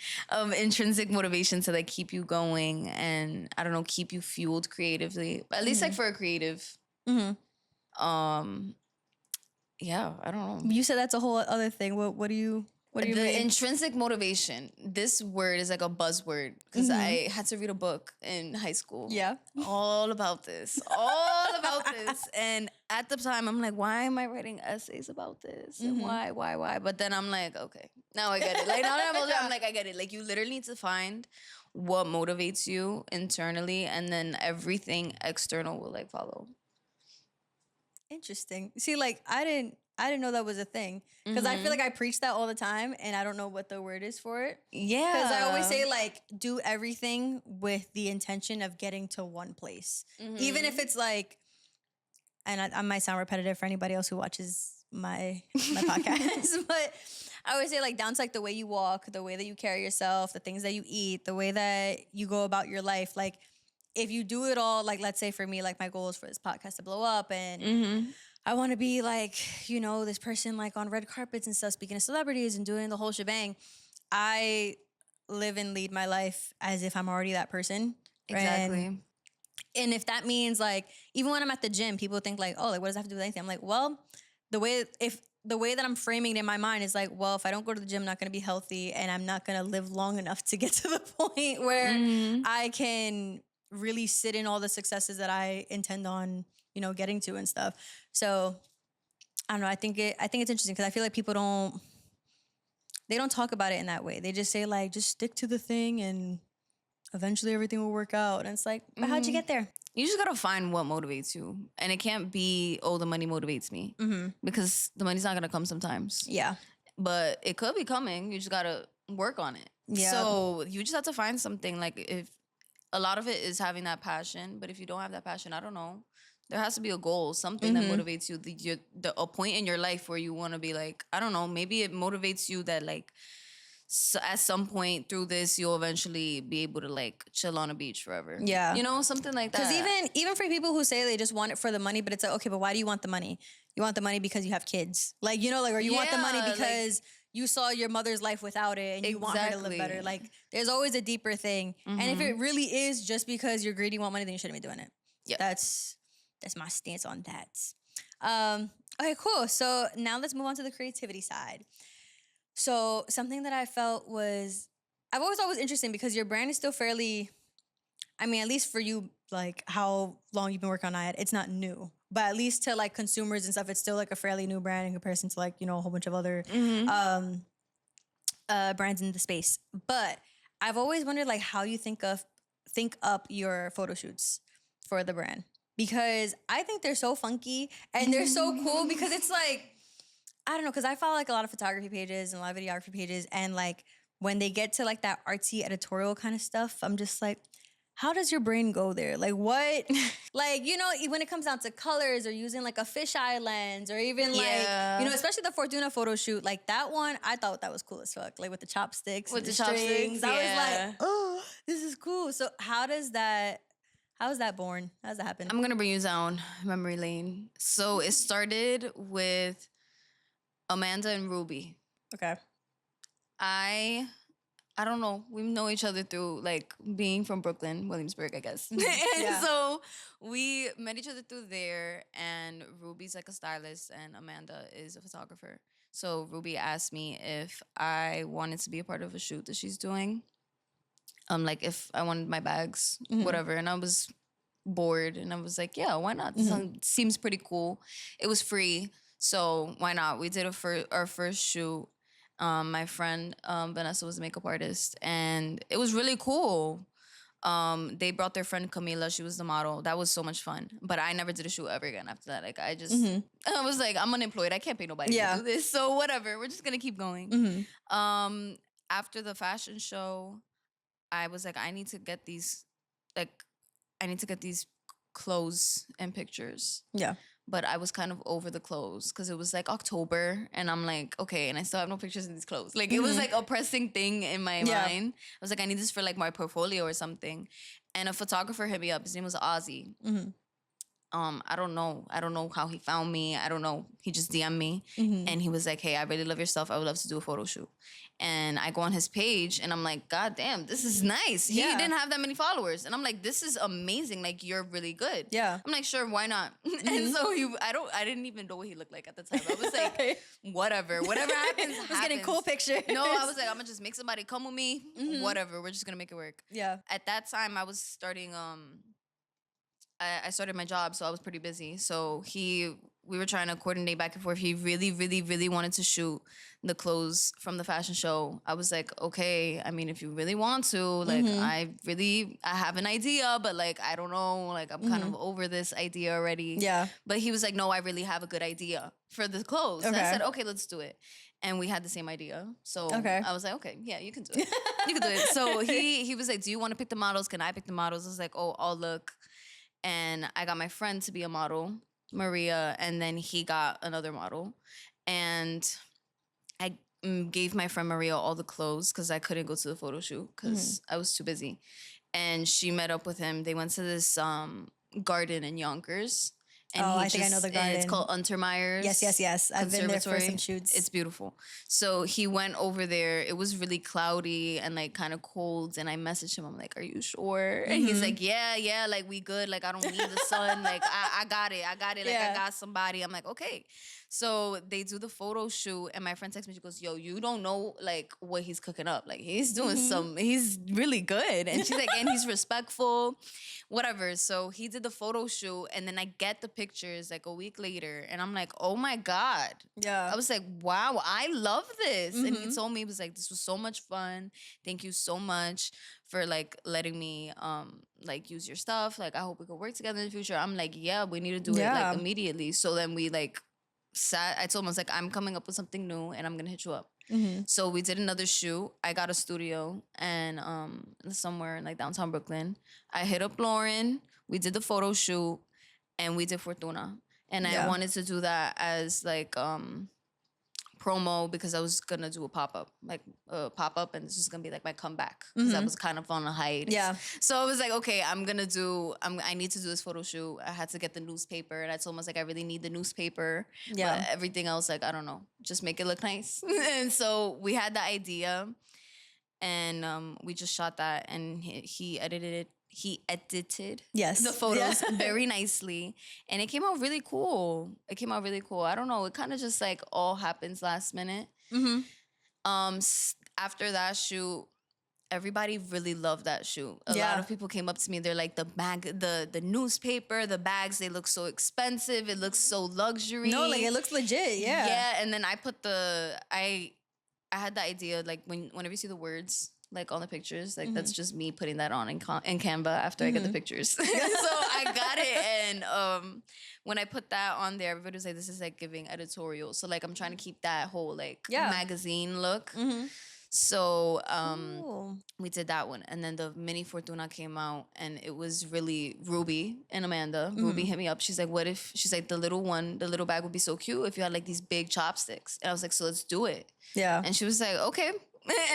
Intrinsic motivation to like keep you going and I don't know, keep you fueled creatively. At least like for a creative. Yeah, I don't know. You said that's a whole other thing. What do you mean? Intrinsic motivation. This word is like a buzzword because I had to read a book in high school. Yeah. All about this. And at the time, I'm like, why am I writing essays about this? And why? But then I'm like, okay, now I get it. Like now that I'm older, I'm like, I get it. Like you literally need to find what motivates you internally and then everything external will like follow. Interesting. See, like I didn't know that was a thing because I feel like I preach that all the time and I don't know what the word is for it. Yeah. Because I always say like do everything with the intention of getting to one place. Even if it's like, and I might sound repetitive for anybody else who watches my podcast, but I always say like down to like the way you walk, the way that you carry yourself, the things that you eat, the way that you go about your life. Like if you do it all, like let's say for me, like my goal is for this podcast to blow up and I want to be like, you know, this person like on red carpets and stuff, speaking to celebrities and doing the whole shebang. I live and lead my life as if I'm already that person. Exactly. And if that means like, even when I'm at the gym, people think like, oh, like what does that have to do with anything? I'm like, well, the way that I'm framing it in my mind is like, well, if I don't go to the gym, I'm not going to be healthy and I'm not going to live long enough to get to the point where I can really sit in all the successes that I intend on, you know, getting to and stuff. So I don't know. I think it's interesting because I feel like people don't talk about it in that way. They just say like, just stick to the thing and eventually everything will work out. And it's like, but how'd you get there? You just gotta find what motivates you. And it can't be, oh, the money motivates me. Because the money's not gonna come sometimes. Yeah. But it could be coming. You just gotta work on it. Yeah. So you just have to find something. Like if a lot of it is having that passion, but if you don't have that passion, I don't know. There has to be a goal, something that motivates you. A point in your life where you want to be like, I don't know, maybe it motivates you that like at some point through this, you'll eventually be able to like chill on a beach forever. Yeah. You know, something like that. Because even for people who say they just want it for the money, but it's like, okay, but why do you want the money? You want the money because you have kids. Like, you know, like, or you want the money because you saw your mother's life without it and you want her to live better. Like, there's always a deeper thing. And if it really is just because you're greedy and want money, then you shouldn't be doing it. Yeah. That's my stance on that. Okay, cool. So now let's move on to the creativity side. So something that I felt was, I've always thought was interesting because your brand is still fairly, I mean, at least for you, like how long you've been working on Naiad, it's not new. But at least to like consumers and stuff, it's still like a fairly new brand in comparison to like, you know, a whole bunch of other Mm-hmm. brands in the space. But I've always wondered like how you think up your photo shoots for the brand. Because I think they're so funky and they're so cool because it's like, I don't know, because I follow like a lot of photography pages and a lot of videography pages, and like when they get to like that artsy editorial kind of stuff, I'm just like, how does your brain go there? Like what? Like, you know, when it comes down to colors or using like a fisheye lens or even like, you know, especially the Fortuna photo shoot, like that one, I thought that was cool as fuck. Like with the chopsticks, With and the strings. chopsticks, I was like, oh, this is cool. So how is that born? How does that happen? I'm gonna bring you down memory lane. So it started with Amanda and Ruby. Okay. I don't know. We know each other through like being from Brooklyn, Williamsburg, I guess. And so we met each other through there. And Ruby's like a stylist, and Amanda is a photographer. So Ruby asked me if I wanted to be a part of a shoot that she's doing. Like if I wanted my bags, whatever. And I was bored, and I was like, yeah, why not? This seems pretty cool. It was free, so why not? We did our first shoot. My friend Vanessa was a makeup artist, and it was really cool. They brought their friend Camila. She was the model. That was so much fun. But I never did a shoot ever again after that. Like I just, I was like, I'm unemployed. I can't pay nobody to do this. So whatever. We're just gonna keep going. After the fashion show, I was like, I need to get these, like, I need to get these clothes and pictures. Yeah. But I was kind of over the clothes because it was like October, and I'm like, okay, and I still have no pictures of these clothes. Like it was like a pressing thing in my mind. I was like, I need this for like my portfolio or something. And a photographer hit me up. His name was Ozzy. I don't know how he found me. I don't know. He just DM'd me, and he was like, hey, I really love your stuff. I would love to do a photo shoot. And I go on his page, and I'm like, God damn, this is nice. He didn't have that many followers, and I'm like, this is amazing. Like you're really good. Yeah. I'm like, sure, why not? And so I didn't even know what he looked like at the time. I was like, whatever happens. I was getting cool pictures. No, I was like, I'm gonna just make somebody come with me. Whatever, we're just gonna make it work. Yeah. At that time, I was starting. I started my job, so I was pretty busy. So we were trying to coordinate back and forth. He really, really, really wanted to shoot the clothes from the fashion show. I was like, okay, I mean, if you really want to, like, I have an idea, but like, I don't know, like, I'm kind of over this idea already. Yeah. But he was like, no, I really have a good idea for the clothes. Okay. And I said, okay, let's do it. And we had the same idea. So I was like, okay, yeah, you can do it. You can do it. So he was like, do you want to pick the models? Can I pick the models? I was like, oh, I'll look. And I got my friend to be a model, Maria, and then he got another model. And I gave my friend Maria all the clothes because I couldn't go to the photo shoot because I was too busy. And she met up with him. They went to this garden in Yonkers. And I think I know the garden. It's called Untermeyer's. Yes. I've been there for some shoots. It's beautiful. So he went over there. It was really cloudy and like kind of cold. And I messaged him. I'm like, are you sure? And he's like, yeah, like we good. Like I don't need the sun. Like I got it. Like I got somebody. I'm like, okay. So they do the photo shoot, and my friend texts me. She goes, yo, you don't know like what he's cooking up. Like he's doing he's really good. And she's like, and he's respectful, whatever. So he did the photo shoot, and then I get the pictures like a week later, and I'm like, oh my God. Yeah. I was like, wow, I love this. And he told me, he was like, this was so much fun. Thank you so much for like letting me like use your stuff. Like I hope we could work together in the future. I'm like, yeah, we need to do it like immediately. So then we like I told him, I was like, I'm coming up with something new and I'm gonna hit you up. So we did another shoot. I got a studio and somewhere in like downtown Brooklyn. I hit up Lauren. We did the photo shoot and we did Fortuna. And I wanted to do that as like promo because I was gonna do a pop-up and this was gonna be like my comeback because I was kind of on a hiatus. Yeah. So I was like, okay, I need to do this photo shoot. I had to get the newspaper and I told him I was like, I really need the newspaper. Yeah. But everything else, like, I don't know, just make it look nice. And so we had the idea and we just shot that and he edited the photos very nicely. And it came out really cool. I don't know. It kind of just like all happens last minute. After that shoot, everybody really loved that shoot. A lot of people came up to me. They're like, the newspaper, the bags, they look so expensive. It looks so luxury. No, like it looks legit. Yeah. Yeah. And then I put I had the idea, like whenever you see the words like on the pictures, like that's just me putting that on in Canva after I get the pictures. So I got it. And when I put that on there, everybody was like, this is like giving editorial. So like I'm trying to keep that whole like magazine look. So we did that one. And then the mini Fortuna came out, and it was really Ruby and Amanda. Ruby hit me up. She's like, what if, she's like, the little bag would be so cute if you had like these big chopsticks. And I was like, so let's do it. Yeah. And she was like, okay.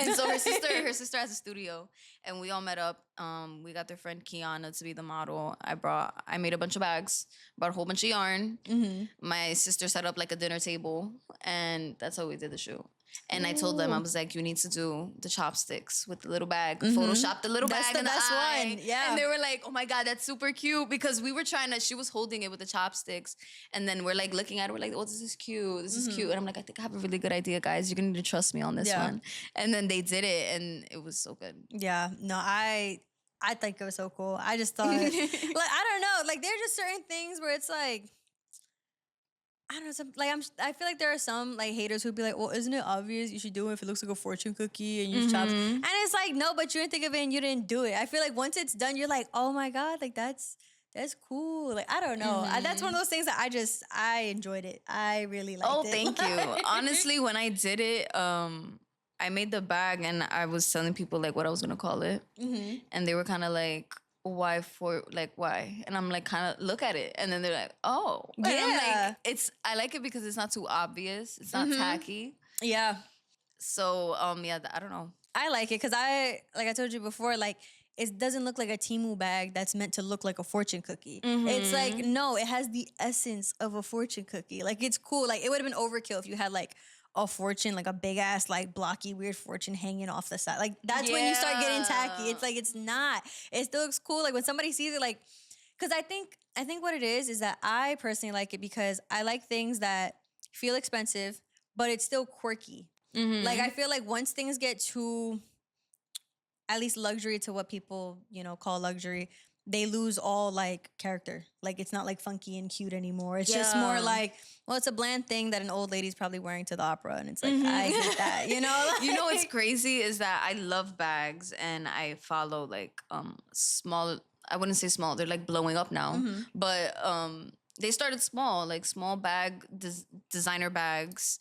And so her sister has a studio, and we all met up. We got their friend Kiana to be the model. I made a bunch of bags, brought a whole bunch of yarn. My sister set up like a dinner table, and that's how we did the shoot. And I told them, I was like, you need to do the chopsticks with the little bag. Photoshop the little bag in the eye. One. Yeah. And they were like, oh my God, that's super cute. Because we were she was holding it with the chopsticks. And then we're like looking at it. We're like, oh, this is cute. This is cute. And I'm like, I think I have a really good idea, guys. You're going to need to trust me on this one. And then they did it, and it was so good. Yeah. No, I think it was so cool. I just thought, like, I don't know. Like, there are just certain things where it's like, I don't know, I feel like there are some like haters who'd be like, well, isn't it obvious you should do it if it looks like a fortune cookie and use chops? And it's like, no, but you didn't think of it and you didn't do it. I feel like once it's done, you're like, oh my God, like that's cool. Like, I don't know. That's one of those things that I enjoyed it. I really liked it. Oh, thank you. Honestly, when I did it, I made the bag and I was telling people like what I was going to call it. And they were kind of like, why? And I'm like, kind of look at it, and then they're like, oh yeah. And I'm like, I like it because it's not too obvious, it's not tacky. Yeah. So yeah, I don't know, I like it because I told you before, like, it doesn't look like a Temu bag that's meant to look like a fortune cookie. It's like, no, it has the essence of a fortune cookie. Like, it's cool. Like, it would have been overkill if you had like a fortune, like a big ass, like blocky, weird fortune hanging off the side. Like, that's when you start getting tacky. It's like, it's not. It still looks cool. Like, when somebody sees it, like, because I think what it is that I personally like it because I like things that feel expensive, but it's still quirky. Like, I feel like once things get too, at least luxury to what people, call luxury, they lose all like character. Like, it's not like funky and cute anymore. It's just more like, well, it's a bland thing that an old lady's probably wearing to the opera, and it's like, I get that, Like, what's crazy is that I love bags, and I follow like small. I wouldn't say small. They're like blowing up now, but they started small, like small bag designer bags.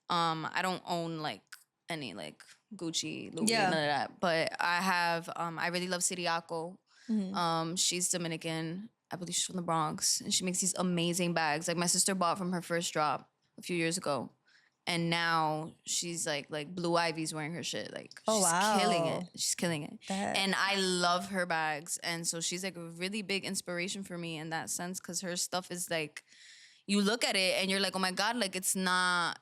I don't own like any like Gucci, Louis, none of that. But I have. I really love Siriaco. She's Dominican. I believe she's from the Bronx, and she makes these amazing bags. Like, my sister bought from her first drop a few years ago, and now she's like Blue Ivy's wearing her shit. Like, she's killing it. She's killing it. And I love her bags, and so she's like a really big inspiration for me in that sense, because her stuff is like, you look at it and you're like, oh my God, like it's not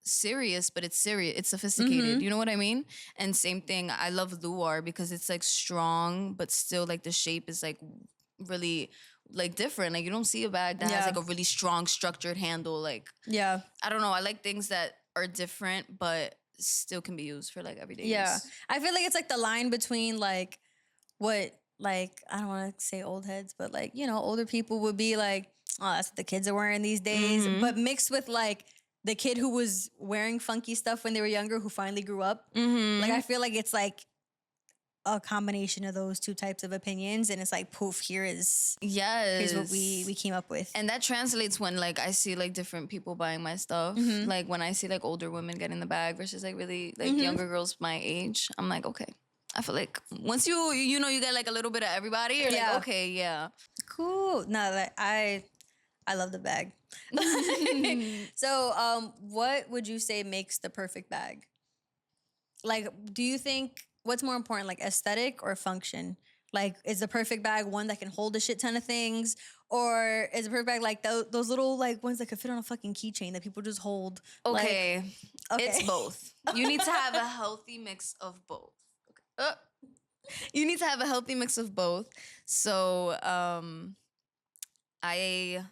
serious, but it's serious. It's sophisticated. You know what I mean? And same thing, I love Luar because it's like strong, but still like the shape is like really like different. Like, you don't see a bag that has like a really strong structured handle. Like, I don't know. I like things that are different, but still can be used for like everyday use. I feel like it's like the line between like what, like, I don't want to say old heads, but like, older people would be like, oh, that's what the kids are wearing these days. But mixed with like the kid who was wearing funky stuff when they were younger, who finally grew up. Like, I feel like it's like a combination of those two types of opinions, and it's like, poof, here's what we came up with. And that translates when like I see like different people buying my stuff. Like, when I see like older women getting the bag versus like really like younger girls my age, I'm like, okay. I feel like once you get like a little bit of everybody, you're like, okay, cool. No, like, I love the bag. So, what would you say makes the perfect bag? Like, do you think, what's more important, like aesthetic or function? Like, is the perfect bag one that can hold a shit ton of things? Or is the perfect bag like those little like ones that could fit on a fucking keychain that people just hold? Okay. It's both. You need to have a healthy mix of both. Okay. You need to have a healthy mix of both. So, I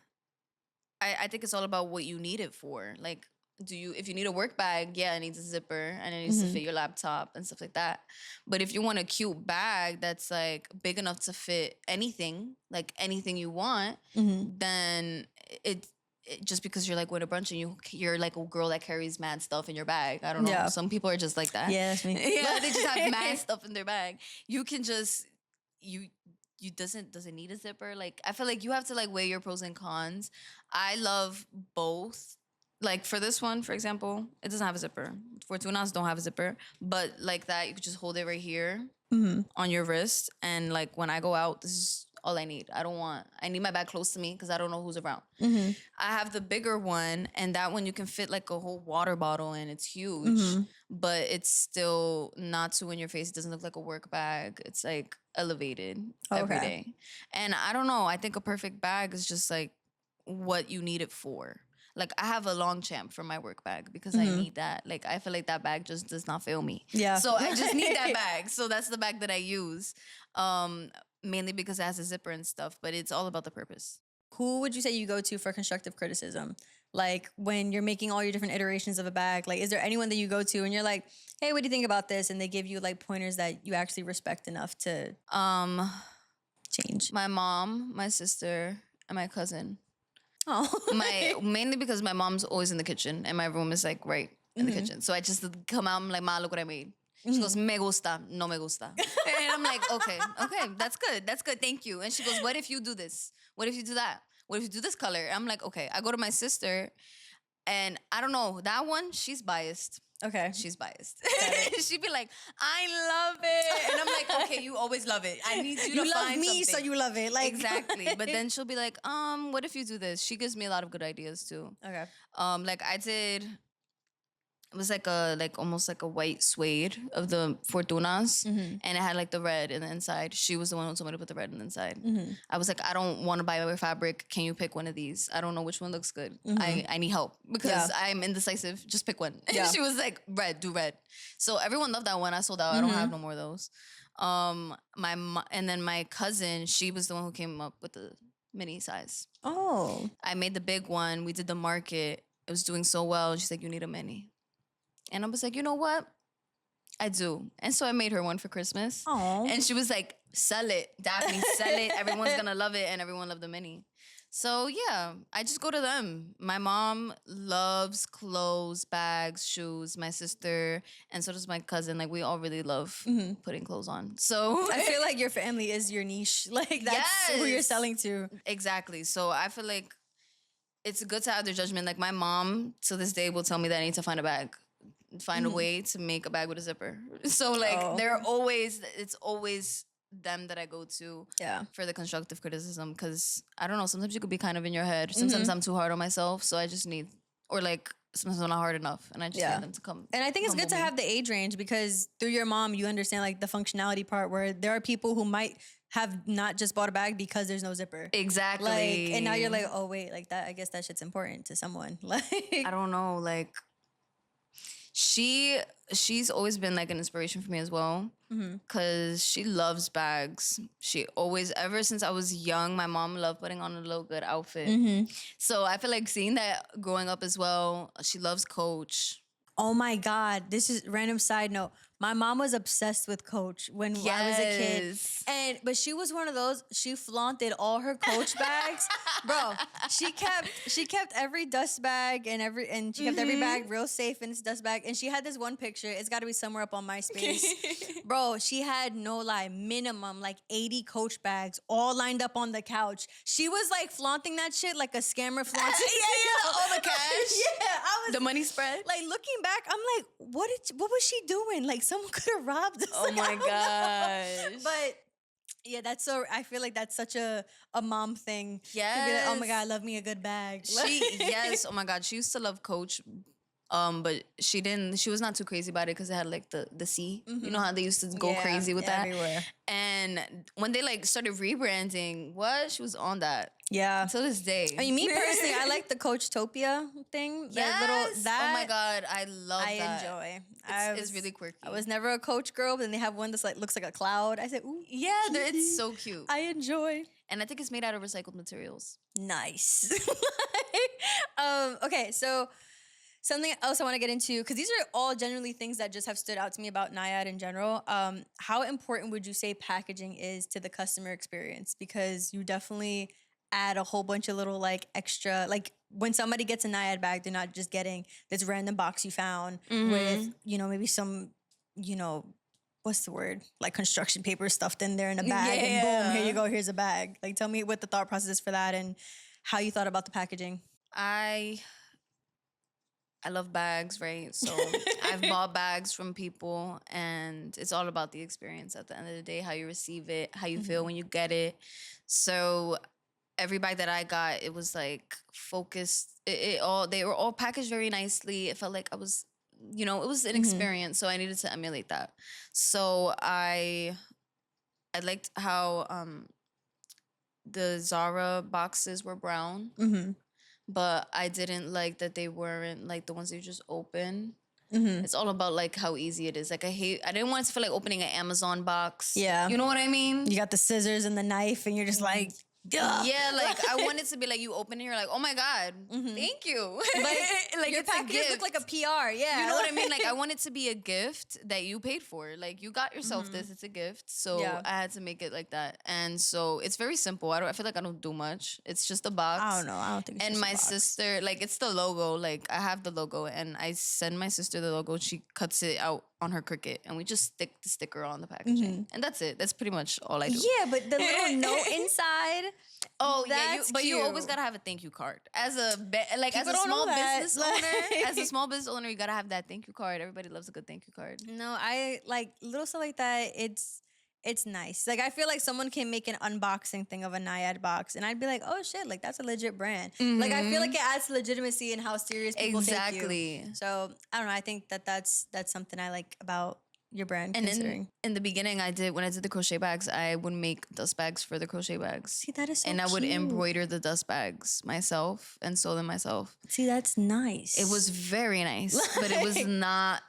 think it's all about what you need it for. Like, if you need a work bag, yeah, it needs a zipper and it needs to fit your laptop and stuff like that. But if you want a cute bag that's like big enough to fit anything, like anything you want, then just because you're like going to brunch and you're like a girl that carries mad stuff in your bag. I don't know. Yeah. Some people are just like that. Yeah, that's me. Yeah, they just have mad stuff in their bag. You can just does it need a zipper? Like, I feel like you have to like weigh your pros and cons. I love both. Like for this one, for example, it doesn't have a zipper. Fortunas don't have a zipper, but like that, you could just hold it right here on your wrist. And like when I go out, this is all I need. I need my bag close to me because I don't know who's around. I have the bigger one, and that one you can fit like a whole water bottle in. It's huge, but it's still not too in your face. It doesn't look like a work bag. It's like elevated every day. And I don't know. I think a perfect bag is just like what you need it for. Like I have a long champ for my work bag because I need that. Like I feel like that bag just does not fail me. Yeah. So I just need that bag. So that's the bag that I use. Mainly because it has a zipper and stuff, but it's all about the purpose. Who would you say you go to for constructive criticism? Like when you're making all your different iterations of a bag, like is there anyone that you go to and you're like, hey, what do you think about this? And they give you like pointers that you actually respect enough to change? My mom, my sister, and my cousin. Oh. Mainly because my mom's always in the kitchen and my room is like right in the kitchen. So I just come out, I'm like, Ma, look what I made. She goes, me gusta, no me gusta. And I'm like, okay, that's good, thank you. And she goes, what if you do this? What if you do that? What if you do this color? I'm like, okay. I go to my sister, and I don't know, that one, she's biased. Okay. She's biased. She'd be like, I love it. And I'm like, okay, you always love it. I need you to love find me, something. so you love it. Like exactly. But then she'll be like, what if you do this? She gives me a lot of good ideas too. Okay. Like I did, it was like almost like a white suede of the Fortunas, and it had like the red in the inside. She was the one who told me to put the red in the inside. I was like, I don't want to buy a fabric. Can you pick one of these? I don't know which one looks good. I need help because I'm indecisive. Just pick one. Yeah. She was like, red, do red. So everyone loved that one. I sold out. I don't have no more of those. And then my cousin, she was the one who came up with the mini size. Oh. I made the big one. We did the market. It was doing so well. And she's like, you need a mini. And I was like, you know what? I do. And so I made her one for Christmas. Oh. And she was like, sell it, Daphne, sell it. Everyone's going to love it. And everyone loved the mini. So yeah, I just go to them. My mom loves clothes, bags, shoes. My sister, and so does my cousin. Like we all really love putting clothes on. So I feel like your family is your niche. Like that's who you're selling to. Exactly. So I feel like it's good to have their judgment. Like my mom to this day will tell me that I need to find a bag. Find a way to make a bag with a zipper. So like it's always them that I go to for the constructive criticism, because I don't know, sometimes you could be kind of in your head. Sometimes I'm too hard on myself, so I just need, or like sometimes I'm not hard enough and I just need them to come. And I think it's good to have the age range, because through your mom you understand like the functionality part, where there are people who might have not just bought a bag because there's no zipper. Exactly. Like, and now you're like, oh wait, like that, I guess that shit's important to someone. Like I don't know, like she's always been like an inspiration for me as well, because she loves bags. She always, ever since I was young, my mom loved putting on a little good outfit. So I feel like seeing that growing up as well. She loves Coach. Oh my God, this is random side note. My mom was obsessed with Coach when I was a kid. But she was one of those, she flaunted all her Coach bags. Bro, she kept every dust bag and she kept every bag real safe in its dust bag. And she had this one picture, it's gotta be somewhere up on MySpace. Bro, she had, no lie, minimum like 80 Coach bags all lined up on the couch. She was like flaunting that shit like a scammer flaunts. All the cash. I was, the money spread. Like looking back, I'm like, what was she doing? Like someone could have robbed us. Oh my gosh. But yeah, that's so, I feel like that's such a mom thing. Yes. To be like, oh my God, I love me a good bag. Yes, oh my God. She used to love Coach. But she was not too crazy about it because it had like the C. You know how they used to go crazy with that? Everywhere. And when they like started rebranding, she was on that. Yeah. To this day. I mean, me personally, I like the Coachtopia thing. Yes. Oh my God, I love that. I enjoy. It's really quirky. I was never a Coach girl, but then they have one that's like looks like a cloud. I said, ooh. Yeah, it's so cute. I enjoy. And I think it's made out of recycled materials. Nice. Okay, so Something else I want to get into, because these are all generally things that just have stood out to me about Naiad in general. How important would you say packaging is to the customer experience? Because you definitely add a whole bunch of little like extra, like when somebody gets a Naiad bag, they're not just getting this random box you found with, you know, maybe some, you know, what's the word? Like construction paper stuffed in there in a bag and boom, here you go, here's a bag. Like tell me what the thought process is for that and how you thought about the packaging. I love bags, right? So I've bought bags from people, and it's all about the experience at the end of the day, how you receive it, how you feel when you get it. So every bag that I got, it was like focused. They were all packaged very nicely. It felt like I was, you know, it was an experience. So I needed to emulate that. So I liked how the Zara boxes were brown. But I didn't like that they weren't like the ones that you just open. It's all about like how easy it is. Like I didn't want it to feel like opening an Amazon box. Yeah. You know what I mean? You got the scissors and the knife and you're just like, duh. Yeah, like I want it to be like you open it, you're like, oh my God, thank you. Like your it's a packages look gift. like a PR, yeah. You know what I mean? Like I want it to be a gift that you paid for. Like you got yourself this, it's a gift. So I had to make it like that. And so it's very simple. I feel like I don't do much. It's just a box. I don't know. I don't think it's and just my a box. sister, like it's the logo. Like I have the logo and I send my sister the logo. She cuts it out on her Cricut and we just stick the sticker on the packaging. And that's it. That's pretty much all I do. Yeah, but the little note inside. Oh yeah, that's but you cute. always gotta have a thank you card as a People as a don't small know that. business owner. As a small business owner, you gotta have that thank you card. Everybody loves a good thank you card. No, I like little stuff like that. It's nice. Like I feel like someone can make an unboxing thing of a Naiad box, and I'd be like, oh shit, like that's a legit brand. Like I feel like it adds legitimacy in how serious people take you. So I don't know. I think that's something I like about your brand. And considering in the beginning, when I did the crochet bags, I would make dust bags for the crochet bags. See, that is so and I would cute. embroider the dust bags myself and sew them myself. See, that's nice. It was very nice, but it was not.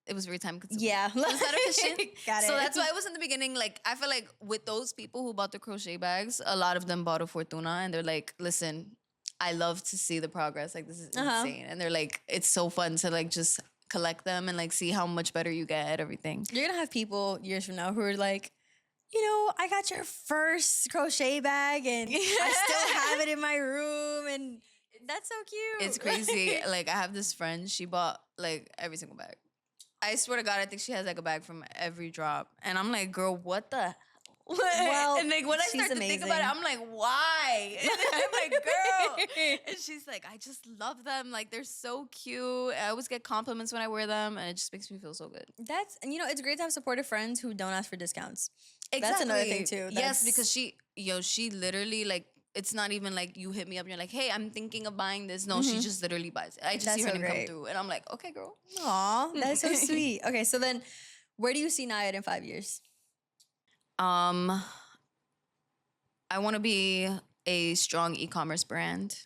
It was very time consuming. Yeah, it was not efficient. Got it. So that's why it was in the beginning. Like I feel like with those people who bought the crochet bags, a lot of them bought a Fortuna, and they're like, "Listen, I love to see the progress. Like this is insane." And they're like, "It's so fun to like just collect them and like see how much better you get at everything." You're gonna have people years from now who are like, you know, I got your first crochet bag and I still have it in my room, and that's so cute. It's crazy. Like I have this friend, she bought like every single bag. I swear to God, I think she has like a bag from every drop. And I'm like, girl, what the? Well, and like when I start to think about it, I'm like, why? And I'm like, girl. And she's like, I just love them. Like they're so cute. I always get compliments when I wear them, and it just makes me feel so good. And you know, it's great to have supportive friends who don't ask for discounts. Exactly. That's another thing too. Yes, because she literally like, it's not even like you hit me up and you're like, hey, I'm thinking of buying this. No, she just literally buys it. I just see her name come through and I'm like, okay, girl. Aw, that's so sweet. Okay, so then where do you see Naiad in 5 years? I want to be a strong e-commerce brand.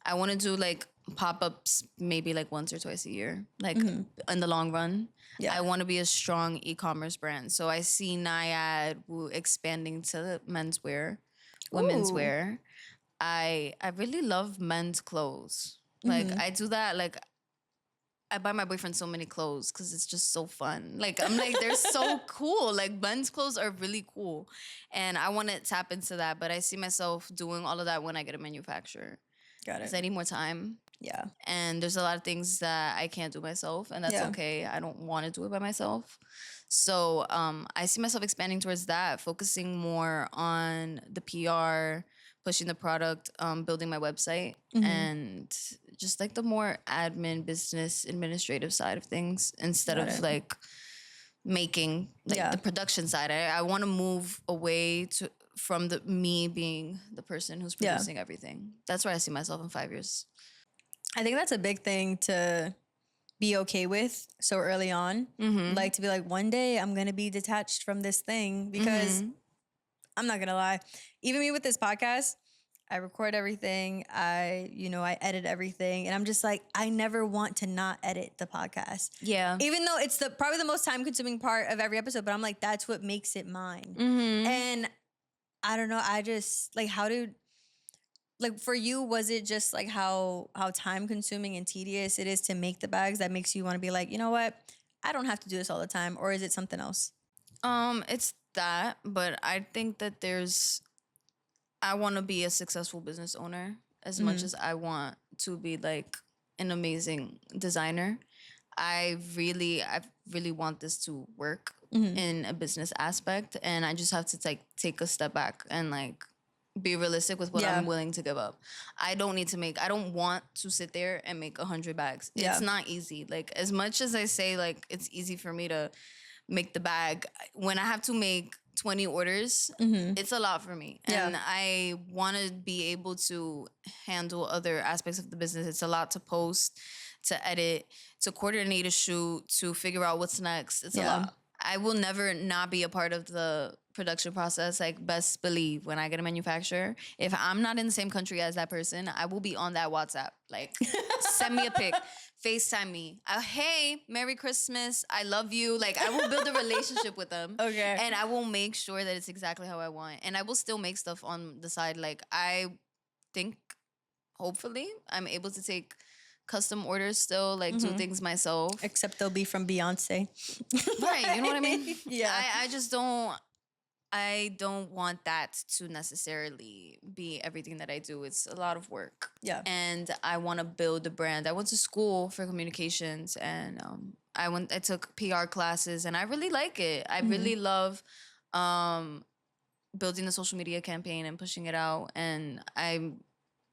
I want to do like pop-ups maybe like once or twice a year, like in the long run. Yeah. I want to be a strong e-commerce brand. So I see Naiad expanding to menswear, women's wear. I really love men's clothes. Like I do that. Like I buy my boyfriend so many clothes because it's just so fun. Like I'm like, they're so cool. Like men's clothes are really cool. And I want to tap into that. But I see myself doing all of that when I get a manufacturer. Got it. Because I need more time. Yeah. And there's a lot of things that I can't do myself. And that's okay. I don't want to do it by myself. So I see myself expanding towards that, focusing more on the PR, pushing the product, building my website, and just like the more admin, business, administrative side of things instead of like making like the production side. I want to move away from me being the person who's producing everything. That's where I see myself in 5 years. I think that's a big thing to be okay with so early on. Like to be like, one day I'm going to be detached from this thing because I'm not going to lie. Even me with this podcast, I record everything. I edit everything. And I'm just like, I never want to not edit the podcast. Yeah. Even though it's probably the most time consuming part of every episode, but I'm like, that's what makes it mine. And I don't know. I just like, like for you, was it just like how time consuming and tedious it is to make the bags that makes you want to be like, you know what, I don't have to do this all the time, or is it something else? It's that, but I think that I want to be a successful business owner as much as I want to be like an amazing designer. I really want this to work in a business aspect, and I just have to like take a step back and like be realistic with what I'm willing to give up. I don't want to sit there and make 100 bags. It's not easy. Like as much as I say like it's easy for me to make the bag, when I have to make 20 orders, it's a lot for me. And I want to be able to handle other aspects of the business. It's a lot to post, to edit, to coordinate a shoot, to figure out what's next. It's a lot. I will never not be a part of the production process. Like, best believe when I get a manufacturer, if I'm not in the same country as that person, I will be on that WhatsApp. Like, send me a pic, FaceTime me. Hey, Merry Christmas. I love you. Like, I will build a relationship with them. Okay. And I will make sure that it's exactly how I want. And I will still make stuff on the side. Like, I think, hopefully, I'm able to take custom orders still, like do things myself. Except they'll be from Beyonce. Right, you know what I mean? Yeah. I don't want that to necessarily be everything that I do. It's a lot of work. Yeah. And I want to build a brand. I went to school for communications, and I took PR classes, and I really like it. I really love building a social media campaign and pushing it out. And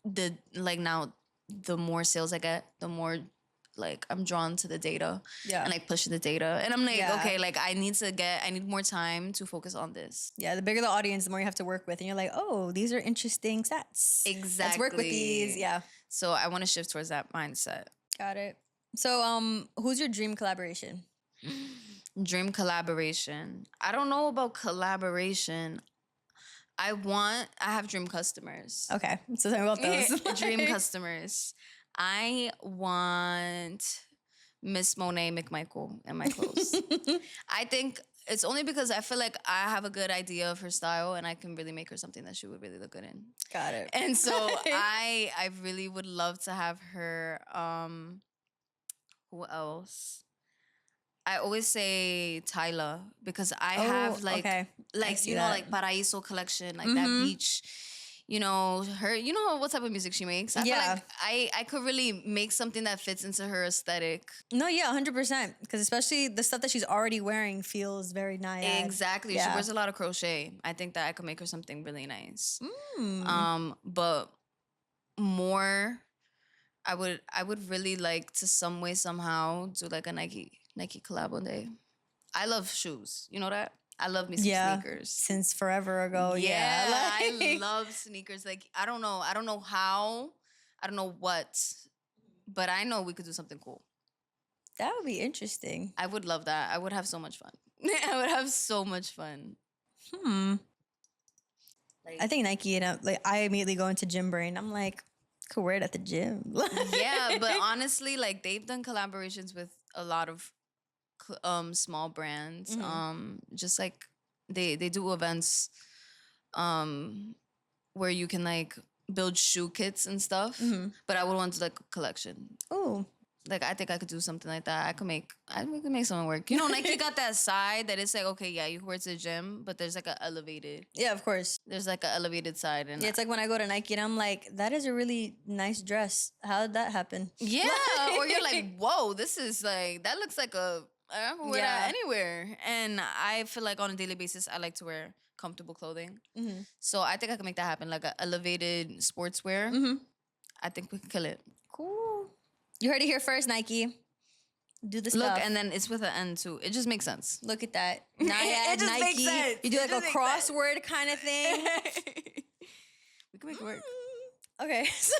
now the more sales I get, the more like I'm drawn to the data and like pushing the data. And I'm like, okay, like I need more time to focus on this. Yeah, the bigger the audience, the more you have to work with. And you're like, oh, these are interesting sets. Exactly. Let's work with these. Yeah. So I want to shift towards that mindset. Got it. So who's your dream collaboration? Dream collaboration. I don't know about collaboration. I have dream customers. Okay. So tell me about those. Dream customers. I want Miss Monet McMichael in my clothes. I think it's only because I feel like I have a good idea of her style, and I can really make her something that she would really look good in. Got it. And so I really would love to have her. Who else? I always say Tyla, because I have like like Paraiso collection, like that beach, her, what type of music she makes. I feel like I could really make something that fits into her aesthetic. No, yeah, 100%. Because especially the stuff that she's already wearing feels very Naiad. Exactly. Yeah. She wears a lot of crochet. I think that I could make her something really nice. But more, I would really like to some way, somehow do like a Nike collab one day. I love shoes. You know that? I love me some sneakers. Since forever ago. Yeah. I love sneakers. Like, I don't know how. I don't know what. But I know we could do something cool. That would be interesting. I would love that. I would have so much fun. I would have so much fun. Like, I think Nike, I immediately go into gym brain. I'm like, could wear it at the gym. Yeah, but honestly, like, they've done collaborations with a lot of small brands. Just like they do events where you can like build shoe kits and stuff. But I would want to like a collection. Oh, like I think I could do something like that. We could make something work. Nike got that side that it's like, okay, yeah, you can wear it to the gym, but there's like an elevated. Yeah, of course. There's like an elevated side, and it's like when I go to Nike and I'm like, that is a really nice dress. How did that happen? Yeah, or you're like, whoa, this is like, that looks like I can wear that anywhere. And I feel like on a daily basis, I like to wear comfortable clothing. So I think I can make that happen, like an elevated sportswear. I think we can kill it. Cool. You heard it here first, Nike. Do the stuff. Look, and then it's with an N too. It just makes sense. Look at that. Naiad, it just Nike. Makes sense. You do like a crossword kind of thing. We can make it work. Okay. So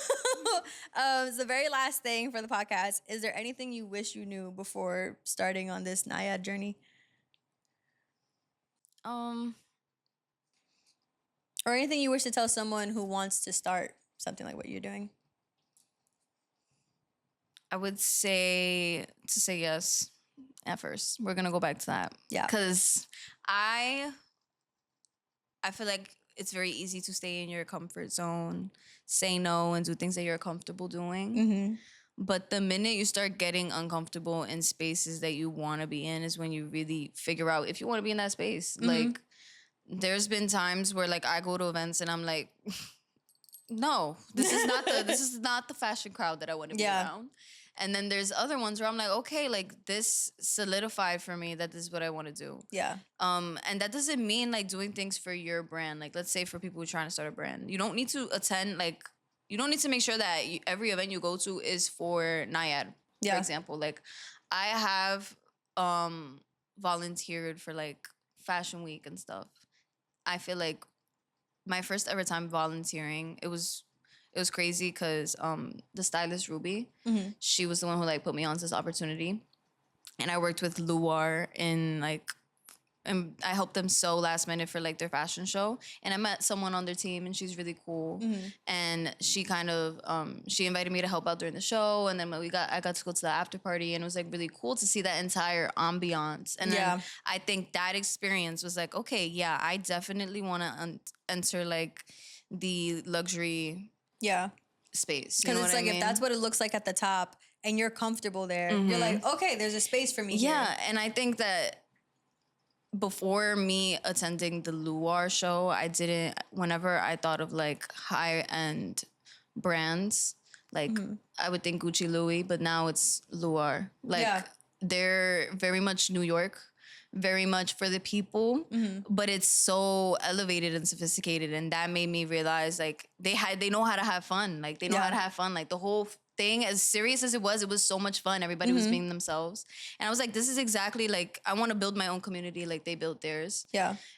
the very last thing for the podcast, is there anything you wish you knew before starting on this Naiad journey? Or anything you wish to tell someone who wants to start something like what you're doing? I would say to say yes at first. We're going to go back to that. Yeah. Because I feel like it's very easy to stay in your comfort zone, say no, and do things that you're comfortable doing. Mm-hmm. But the minute you start getting uncomfortable in spaces that you want to be in is when you really figure out if you want to be in that space. Mm-hmm. Like, there's been times where like I go to events and I'm like, no, this is not the fashion crowd that I want to be around. And then there's other ones where I'm like, okay, like this solidified for me that this is what I want to do. Yeah. And that doesn't mean like doing things for your brand. Like, let's say for people who are trying to start a brand, you don't need to attend, like, you don't need to make sure that every event you go to is for Naiad, for example. Like, I have volunteered for like Fashion Week and stuff. I feel like my first ever time volunteering, it was crazy because the stylist Ruby, she was the one who like put me onto this opportunity, and I worked with Luar in like, and I helped them sew last minute for like their fashion show, and I met someone on their team, and she's really cool, and she kind of she invited me to help out during the show, and then I got to go to the after party, and it was like really cool to see that entire ambiance, and then I think that experience was like, okay, yeah, I definitely want to enter like the luxury space, because it's like, if that's what it looks like at the top and you're comfortable there, you're like, okay, there's a space for me here. And I think that before me attending the Luar show, whenever I thought of like high-end brands, like I would think Gucci, Louis, but now it's Luar. Like, they're very much New York, very much for the people, but it's so elevated and sophisticated, and that made me realize like they know how to have fun. Like, they know how to have fun. Like, the whole thing, as serious as it was so much fun. Everybody was being themselves, and I was like, this is exactly like, I want to build my own community like they built theirs.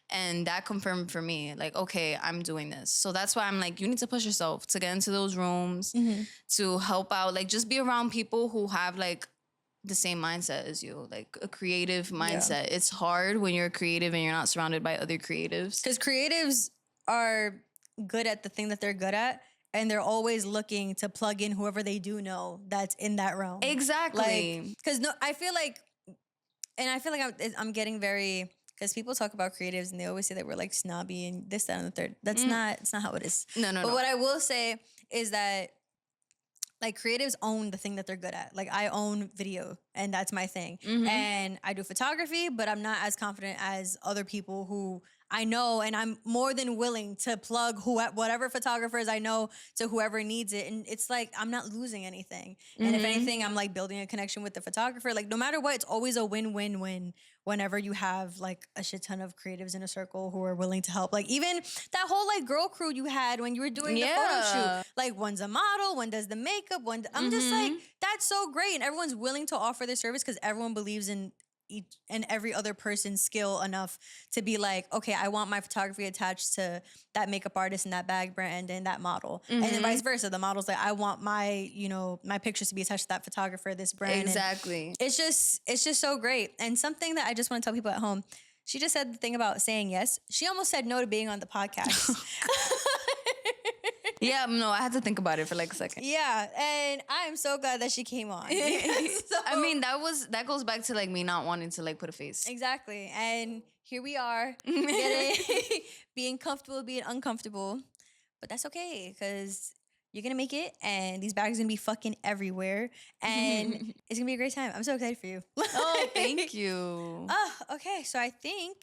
And that confirmed for me like, okay, I'm doing this. So that's why I'm like, you need to push yourself to get into those rooms, to help out, like just be around people who have like the same mindset as you, like a creative mindset. It's hard when you're creative and you're not surrounded by other creatives, because creatives are good at the thing that they're good at, and they're always looking to plug in whoever they do know that's in that realm. Exactly. Because I feel like I'm getting very, because people talk about creatives and they always say that we're like snobby and this, that, and the third. That's it's not how it is. No. But what I will say is that like creatives own the thing that they're good at. Like, I own video, and that's my thing. And I do photography, but I'm not as confident as other people who I know, and I'm more than willing to plug whatever photographers I know to whoever needs it. And it's like, I'm not losing anything. And if anything, I'm like building a connection with the photographer. Like, no matter what, it's always a win-win-win whenever you have like a shit ton of creatives in a circle who are willing to help. Like, even that whole like girl crew you had when you were doing the photo shoot, like one's a model, one does the makeup, I'm just like, that's so great. And everyone's willing to offer their service because everyone believes in each and every other person's skill enough to be like, okay, I want my photography attached to that makeup artist and that bag brand and that model. And then vice versa. The model's like, I want my, my pictures to be attached to that photographer, this brand. Exactly. And it's just so great. And something that I just want to tell people at home, she just said the thing about saying yes. She almost said no to being on the podcast. Yeah, no, I had to think about it for like a second. Yeah, and I'm so glad that she came on. I mean, that goes back to like me not wanting to like put a face. Exactly. And here we are, being comfortable, being uncomfortable. But that's okay, because you're going to make it, and these bags are going to be fucking everywhere, and it's going to be a great time. I'm so excited for you. Oh, thank you. Okay. So I think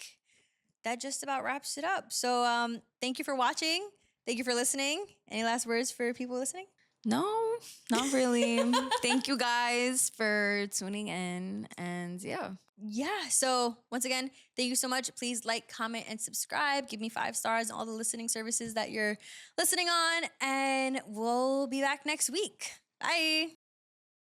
that just about wraps it up. So thank you for watching. Thank you for listening. Any last words for people listening? No, not really. Thank you guys for tuning in. And yeah. So once again, thank you so much. Please like, comment, and subscribe. Give me 5 stars on all the listening services that you're listening on. And we'll be back next week. Bye.